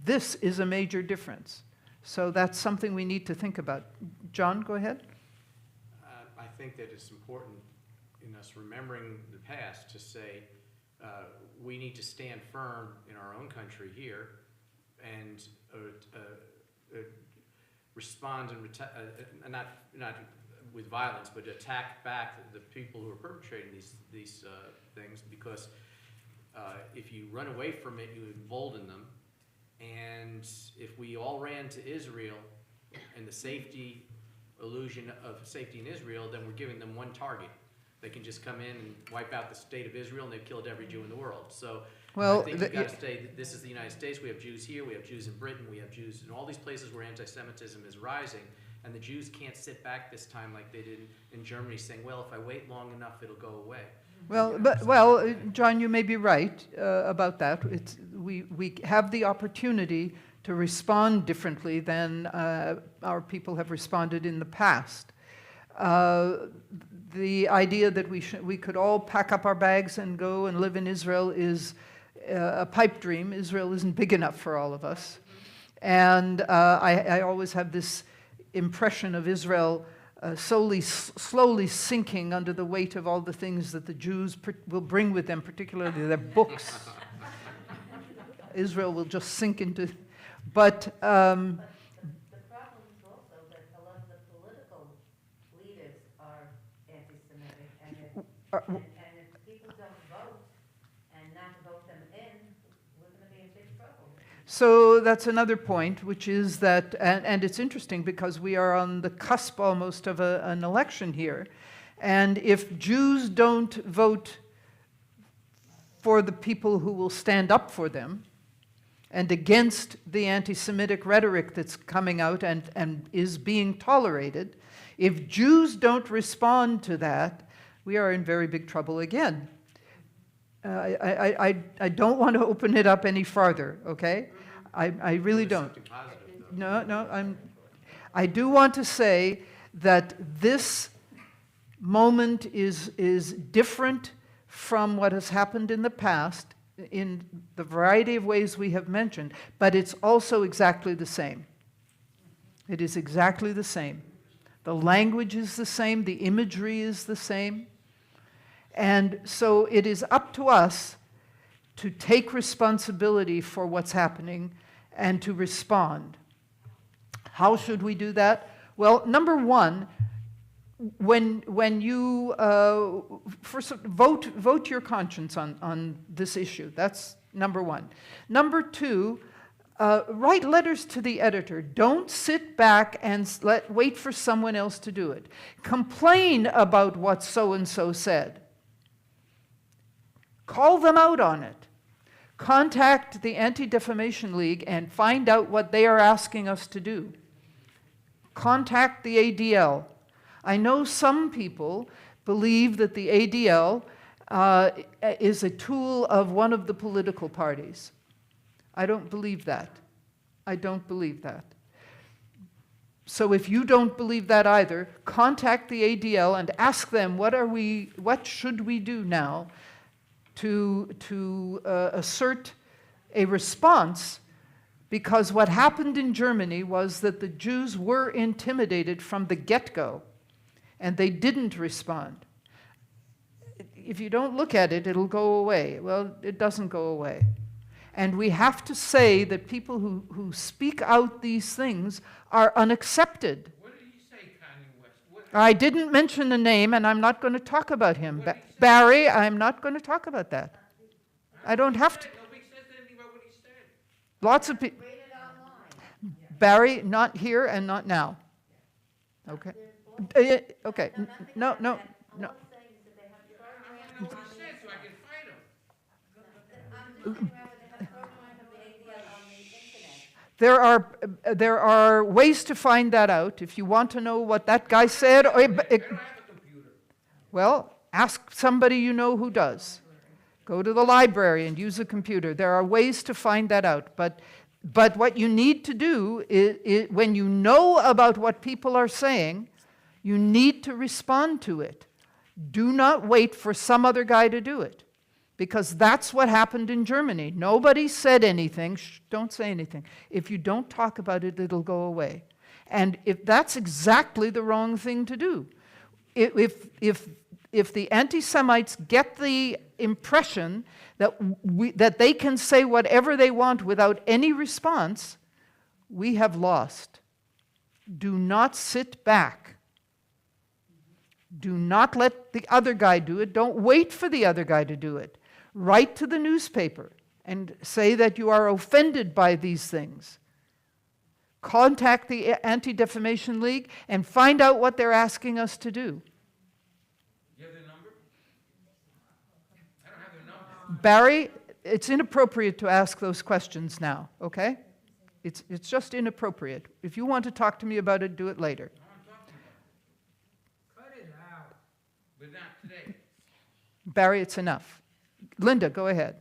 This is a major difference. So that's something we need to think about. John, go ahead. I think that it's important in us remembering the past to say we need to stand firm in our own country here and respond and not with violence, but attack back the people who are perpetrating these things, because if you run away from it, you embolden them. And if we all ran to Israel and the illusion of safety in Israel, then we're giving them one target. They can just come in and wipe out the state of Israel, and they've killed every Jew in the world. So I think you've got to say that this is the United States. We have Jews here, we have Jews in Britain, we have Jews in all these places where anti-Semitism is rising, and the Jews can't sit back this time like they did in Germany saying, well, if I wait long enough, it'll go away. Well, John, you may be right about that. We have the opportunity to respond differently than our people have responded in the past. The idea that we could all pack up our bags and go and live in Israel is a pipe dream. Israel isn't big enough for all of us. And I always have this impression of Israel slowly sinking under the weight of all the things that the Jews will bring with them, particularly their books. Israel will just sink into... But the problem is also that a lot of the political leaders are anti-Semitic, and if people don't vote and not vote them in, we're going to be in big trouble. So that's another point, which is that, and it's interesting because we are on the cusp almost of an election here, and if Jews don't vote for the people who will stand up for them, and against the anti-Semitic rhetoric that's coming out and is being tolerated, if Jews don't respond to that, we are in very big trouble again. I don't want to open it up any farther, okay? I really don't. No, I do want to say that this moment is different from what has happened in the past, in the variety of ways we have mentioned, but it's also exactly the same. It is exactly the same. The language is the same, the imagery is the same, and so it is up to us to take responsibility for what's happening and to respond. How should we do that? Well, number one, when you first vote your conscience on this issue. That's number one. Number two, write letters to the editor. Don't sit back and wait for someone else to do it. Complain about what so-and-so said. Call them out on it. Contact the Anti-Defamation League and find out what they are asking us to do. Contact the ADL. I know some people believe that the ADL is a tool of one of the political parties. I don't believe that. I don't believe that. So if you don't believe that either, contact the ADL and ask them what should we do now to assert a response, because what happened in Germany was that the Jews were intimidated from the get-go. And they didn't respond. If you don't look at it, it'll go away. Well, it doesn't go away. And we have to say that people who speak out these things are unaccepted. What did he say, Kanye West? I didn't mention the name, and I'm not going to talk about him. Barry, I'm not going to talk about that. I don't have to. Nobody says anything about what he said. Lots of people. Barry, not here and not now. Okay. Okay. No. I know what he said, so I can fight him. There are ways to find that out. If you want to know what that guy said, I don't have a computer. well, ask somebody you know who does. Go to the library and use a computer. There are ways to find that out. But what you need to do is, when you know about what people are saying, you need to respond to it. Do not wait for some other guy to do it. Because that's what happened in Germany. Nobody said anything. Shh, don't say anything. If you don't talk about it, it'll go away. And if that's exactly the wrong thing to do. If the anti-Semites get the impression that they can say whatever they want without any response, we have lost. Do not sit back. Do not let the other guy do it. Don't wait for the other guy to do it. Write to the newspaper and say that you are offended by these things. Contact the Anti-Defamation League and find out what they're asking us to do. You have the number? I don't have the number. Barry, it's inappropriate to ask those questions now, okay? It's just inappropriate. If you want to talk to me about it, do it later. Cut it out. But not today. Barry, it's enough. Linda, go ahead.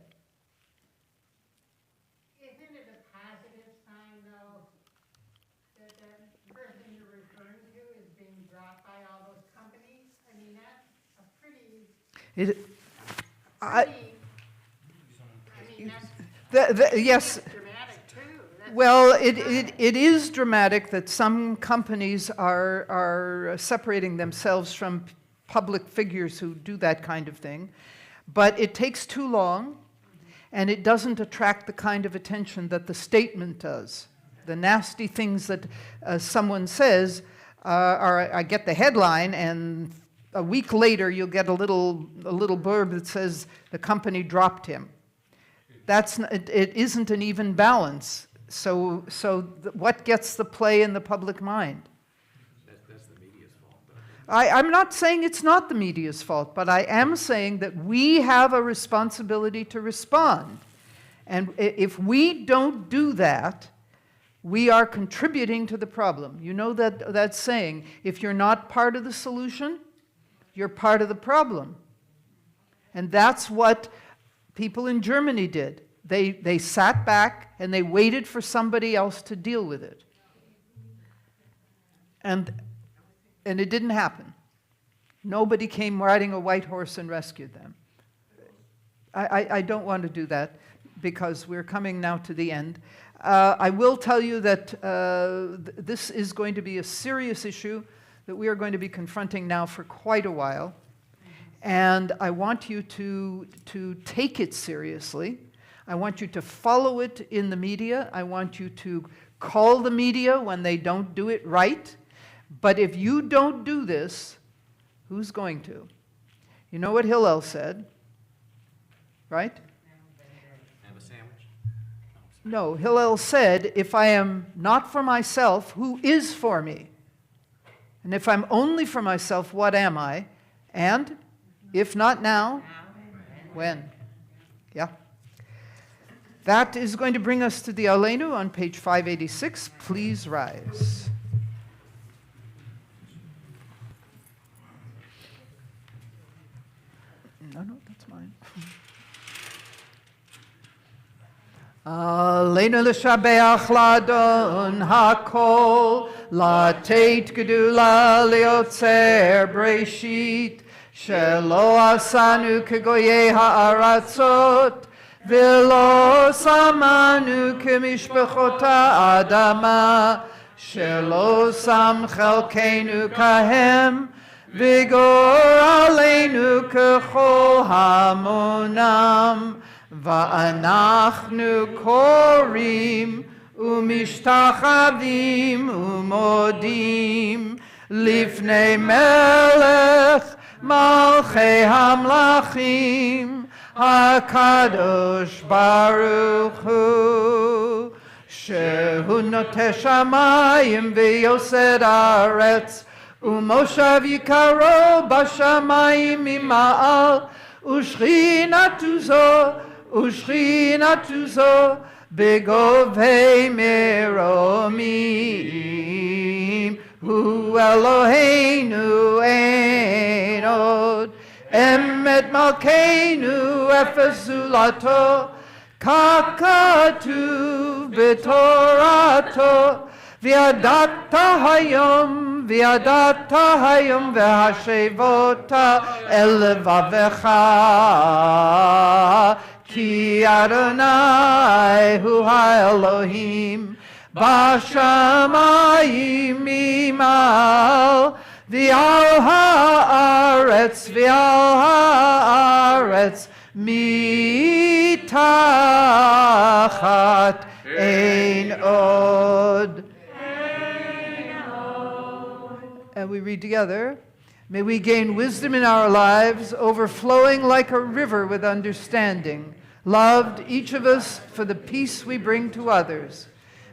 Isn't it a positive sign, though, that that person you're referring to is being dropped by all those companies? I mean, that's a pretty, I mean, Yes. dramatic, too. Well, it is dramatic that some companies are separating themselves from public figures who do that kind of thing. But it takes too long, and it doesn't attract the kind of attention that the statement does. The nasty things that someone says I get the headline, and a week later you'll get a little blurb that says the company dropped him. It isn't an even balance. So what gets the play in the public mind? That's the media's fault. I'm not saying it's not the media's fault, but I am saying that we have a responsibility to respond. And if we don't do that, we are contributing to the problem. You know that saying, if you're not part of the solution, you're part of the problem. And that's what people in Germany did. They sat back and they waited for somebody else to deal with it. And it didn't happen. Nobody came riding a white horse and rescued them. I don't want to do that because we're coming now to the end. I will tell you that this is going to be a serious issue that we are going to be confronting now for quite a while. And I want you to take it seriously. I want you to follow it in the media. I want you to call the media when they don't do it right. But if you don't do this, who's going to? You know what Hillel said, right? Have a sandwich? No, Hillel said, if I am not for myself, who is for me? And if I'm only for myself, what am I? And if not now, when? Yeah. That is going to bring us to the Aleinu on page 586. Please rise. No, that's mine. Aleinu l'shabeach l'adon hakol, לתת גדולה ליוצר בראשית, שלא עשנו כגויי הארצות, ולא שמנו כמשפחות האדמה, שלא שם חלקנו כהם, וגור עלינו ככל המונם, ואנחנו קוראים ומשתחווים ומודים לפני מלך מלכי המלכים, הקדוש ברוך הוא, שהוא נוטה שמיים ויוסד הארץ, ומושב יקרו בשמיים ממעל, ושכינתו זו בגובי מרומים, הוא אלוהינו אין עוד, Emet Malkeinu Efezulato, Kakatu Betorato, Viadata Hayom Vehashevota Elevavecha, Ki Adonai Hu HaElohim, Bashamayim Mimal, V'al haaretz mitachat ein od. And we read together, may we gain wisdom in our lives, overflowing like a river with understanding, loved each of us for the peace we bring to others.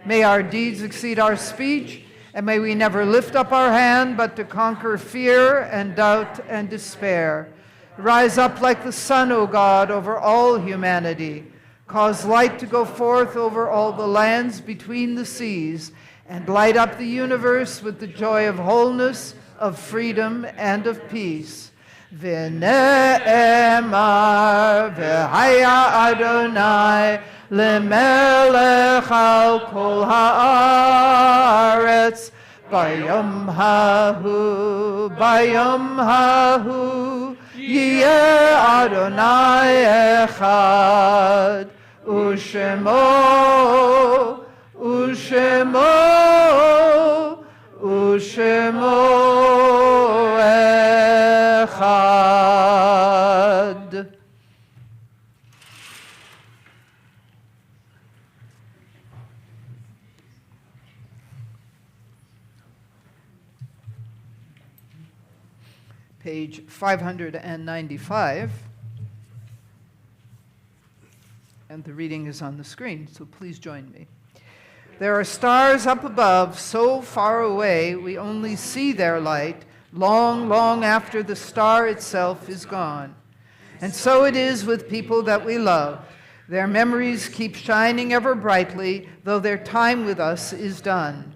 May our deeds exceed our speech, and may we never lift up our hand but to conquer fear and doubt and despair. Rise up like the sun, O God, over all humanity. Cause light to go forth over all the lands between the seas, and light up the universe with the joy of wholeness, of freedom, and of peace. V'ne'emar v'haya Adonai lemelech al kol haaretz bayom hahu yeh Adonai echad ushemo echad. Page 595, and the reading is on the screen, so please join me. There are stars up above, so far away we only see their light long, long after the star itself is gone. And so it is with people that we love. Their memories keep shining ever brightly, though their time with us is done.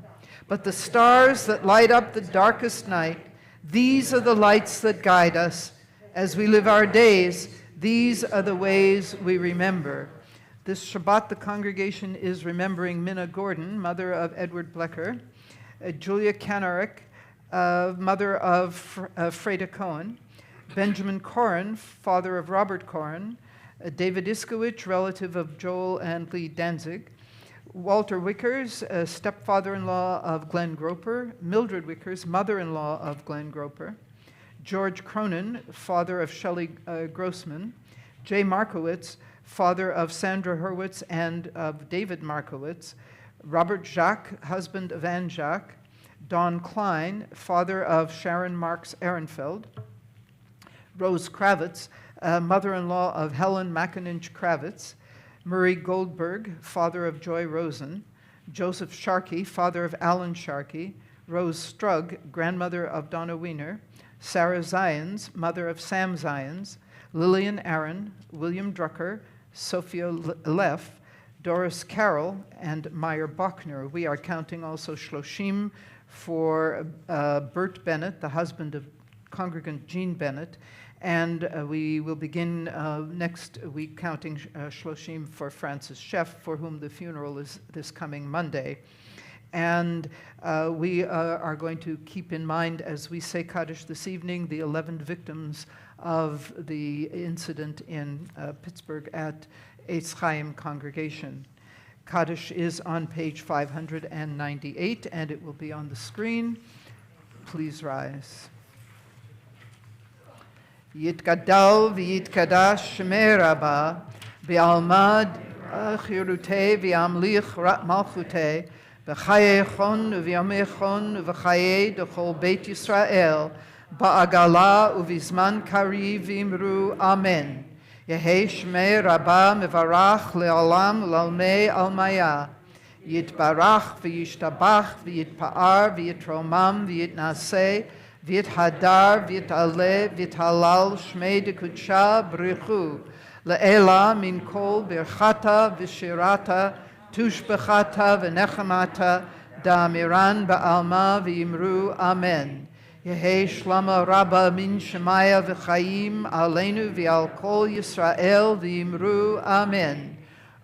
But the stars that light up the darkest night, these are the lights that guide us. As we live our days, these are the ways we remember. This Shabbat, the congregation is remembering Minna Gordon, mother of Edward Blecker, Julia Kanarek, mother of Freda Cohen, Benjamin Koren, father of Robert Koren, David Iskowich, relative of Joel and Lee Danzig, Walter Wickers, stepfather-in-law of Glenn Groper, Mildred Wickers, mother-in-law of Glenn Groper, George Cronin, father of Shelley Grossman, Jay Markowitz, father of Sandra Hurwitz and of David Markowitz, Robert Jacques, husband of Anne Jacques, Don Klein, father of Sharon Marks Ehrenfeld, Rose Kravitz, mother-in-law of Helen McIninch Kravitz, Murray Goldberg, father of Joy Rosen, Joseph Sharkey, father of Alan Sharkey, Rose Strug, grandmother of Donna Wiener, Sarah Zions, mother of Sam Zions, Lillian Aaron, William Drucker, Sophia Leff, Doris Carroll, and Meyer Bachner. We are counting also Shloshim for Bert Bennett, the husband of congregant Jean Bennett, and we will begin next week counting Shloshim for Francis Sheff, for whom the funeral is this coming Monday. And we are going to keep in mind, as we say Kaddish this evening, the 11 victims of the incident in Pittsburgh at Eitz Chaim congregation. Kaddish is on page 598, and it will be on the screen. Please rise. Yitgadal v'yitkadash shmei Rabbah v'almad chirutei v'amlich malchutei v'chayechon v'yamechon v'chayei d'chol Beit Yisrael ba'agala uvizman kariv v'imru Amen. Yehei shmei Rabbah mevarach le'olam lalmei almaya yitbarach v'yishtabach v'yitpa'ar v'yitromam v'yitnaseh V'yithadar, v'yit'aleh, v'yit'halal, shmei dekudsha, brichu, le'ela min kol birchata v'shirata, tushbechata v'nechamata, da'amiran ba'alma v'yimru, amen. Yehi Shlama Rabba Min Shemaya V'Chaim Aleinu V'Al Kol Yisrael V'Imru Amen.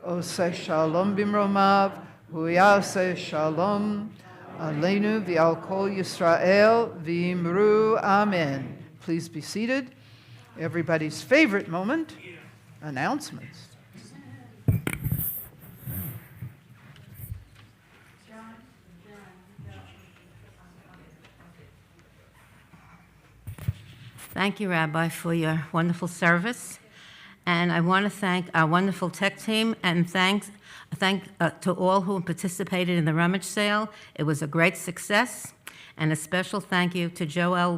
Oseh Shalom Bimromav, Huyaseh Shalom Aleinu V'Al Kol Yisrael V'Imru Amen. Please be seated. Everybody's favorite moment, announcements. Thank you, Rabbi, for your wonderful service. And I want to thank our wonderful tech team and thank to all who participated in the rummage sale. It was a great success. And a special thank you to Joe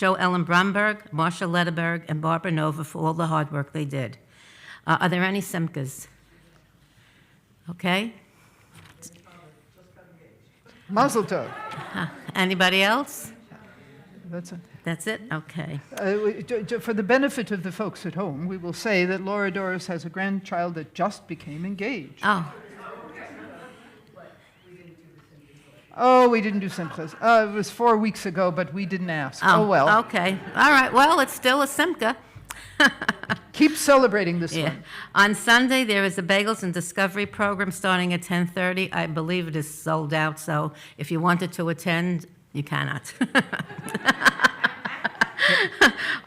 Ellen Bromberg, Marsha Lederberg, and Barbara Nova for all the hard work they did. Are there any Simkas? Okay. Mazel tov. Anybody else? That's it. That's it? Okay. For the benefit of the folks at home, we will say that Laura Doris has a grandchild that just became engaged. Oh. Oh, we didn't do Simchas. It was 4 weeks ago, but we didn't ask. Oh, well. Okay. All right. Well, it's still a Simcha. Keep celebrating this one. On Sunday, there is a Bagels and Discovery program starting at 10:30. I believe it is sold out, so if you wanted to attend, you cannot.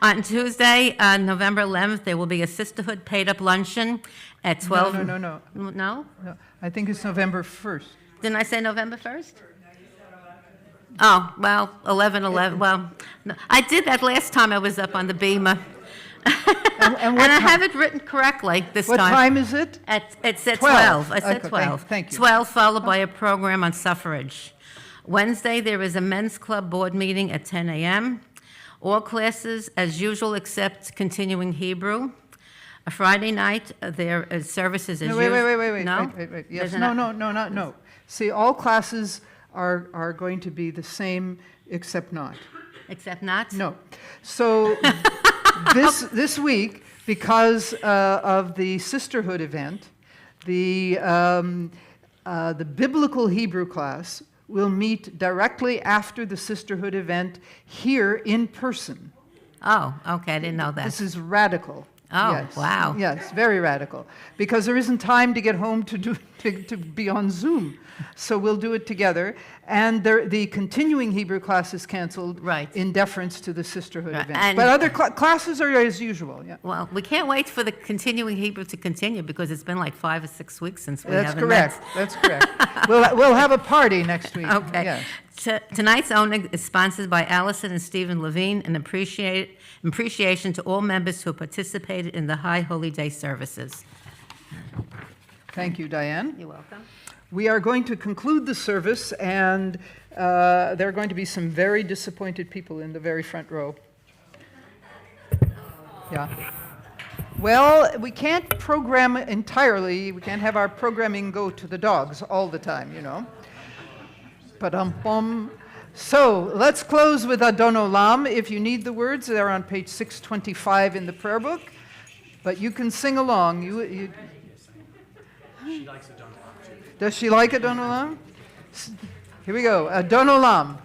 On Tuesday, November 11th, there will be a Sisterhood paid-up luncheon at 12. No. No? No, I think it's November 1st. Didn't I say November 1st? Oh, well, 11/11. Well, no, I did that last time I was up on the Beamer. And I have it written correctly this What time. time is it? It's at 12. 12. I said Okay, 12. thank you. 12 followed by a program on suffrage. Wednesday, there is a men's club board meeting at 10 a.m. All classes, as usual, except continuing Hebrew. A Friday night, there is services as No, usual. wait. No? Yes, There's no. See, all classes are going to be the same, except not. Except not? No. So this week, because of the Sisterhood event, the biblical Hebrew class will meet directly after the Sisterhood event here in person. Oh, okay, I didn't know that. This is radical. Oh, yes. wow. Yes, very radical. Because there isn't time to get home to be on Zoom. So we'll do it together. And the continuing Hebrew class is canceled in deference to the Sisterhood event. And but other classes are as usual. Yeah. Well, we can't wait for the continuing Hebrew to continue because it's been like 5 or 6 weeks since we That's haven't correct. met. That's correct. We'll have a party next week. Okay. Yes. Tonight's owning is sponsored by Allison and Stephen Levine, an appreciation to all members who participated in the High Holy Day services. Thank you, Diane. You're welcome. We are going to conclude the service, and there are going to be some very disappointed people in the very front row. Yeah. Well, we can't program entirely. We can't have our programming go to the dogs all the time, you know. Ba-dum-bum. So let's close with Adon Olam. If you need the words, they're on page 625 in the prayer book. But you can sing along. You She likes Adon Olam too. Does she like Adon Olam? Here we go. Adon Olam.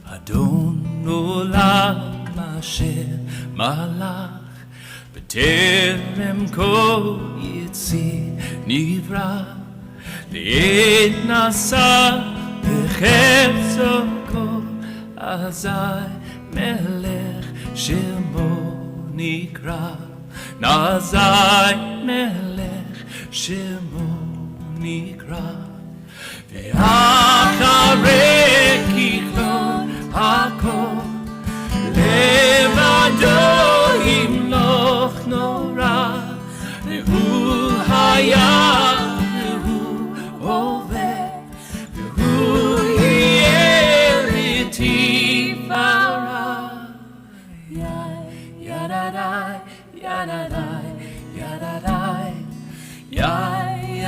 Adon Olam Asher Malach B'terem Kol Yitzir Nivra Le'ed Nasa B'chefzo Kol Azai Melech Shemo Nikra Nazai Melech Shemo Nikra Ve'acharei Kichon Hakol Levado Himloch Nora Ve'hu Hayah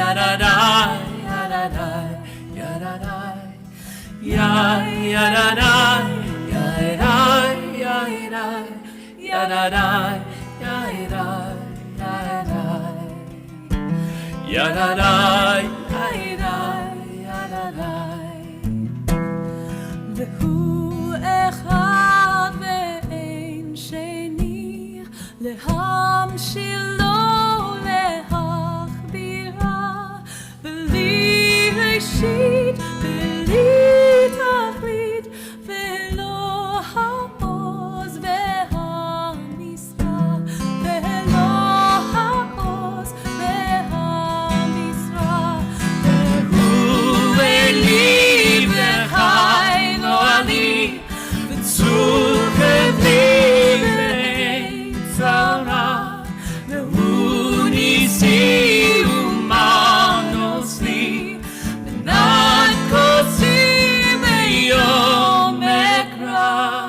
Yadadai, yadadai, yadadai. Yadadai, yadadai, yadadai, yadadai, yadadai, yadadai. Yadadai, yadadai, yadadai. והוא אחד ואין שני, להמשילו להכבירה, בלי ראשית, בלי תכלית, ולא העוז והמשרה, ולא העוז והמשרה. והוא אלי וחי לא עלי, וצור כבלי ואין צרה. והוא ניסי ומנוס לי, מנת כוסי ביום אקרא.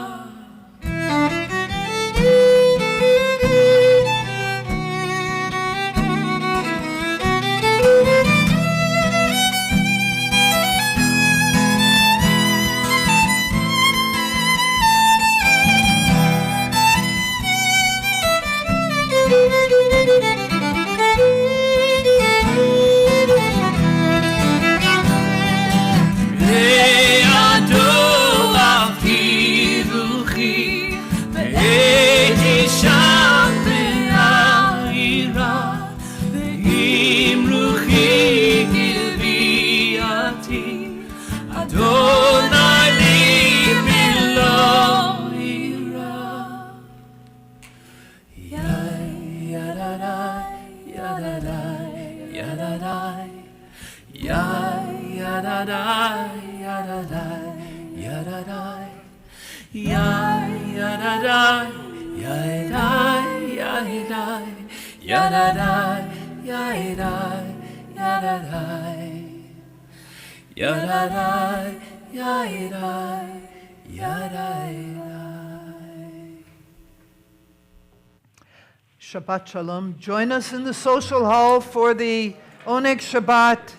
Shabbat Shalom. Join us in the social hall for the Oneg Shabbat.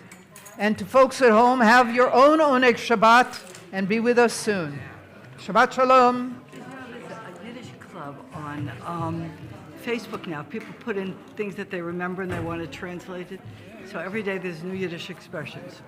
And to folks at home, have your own Oneg Shabbat and be with us soon. Shabbat Shalom. There's a Yiddish club on Facebook now. People put in things that they remember and they want to translate it. So every day there's new Yiddish expressions.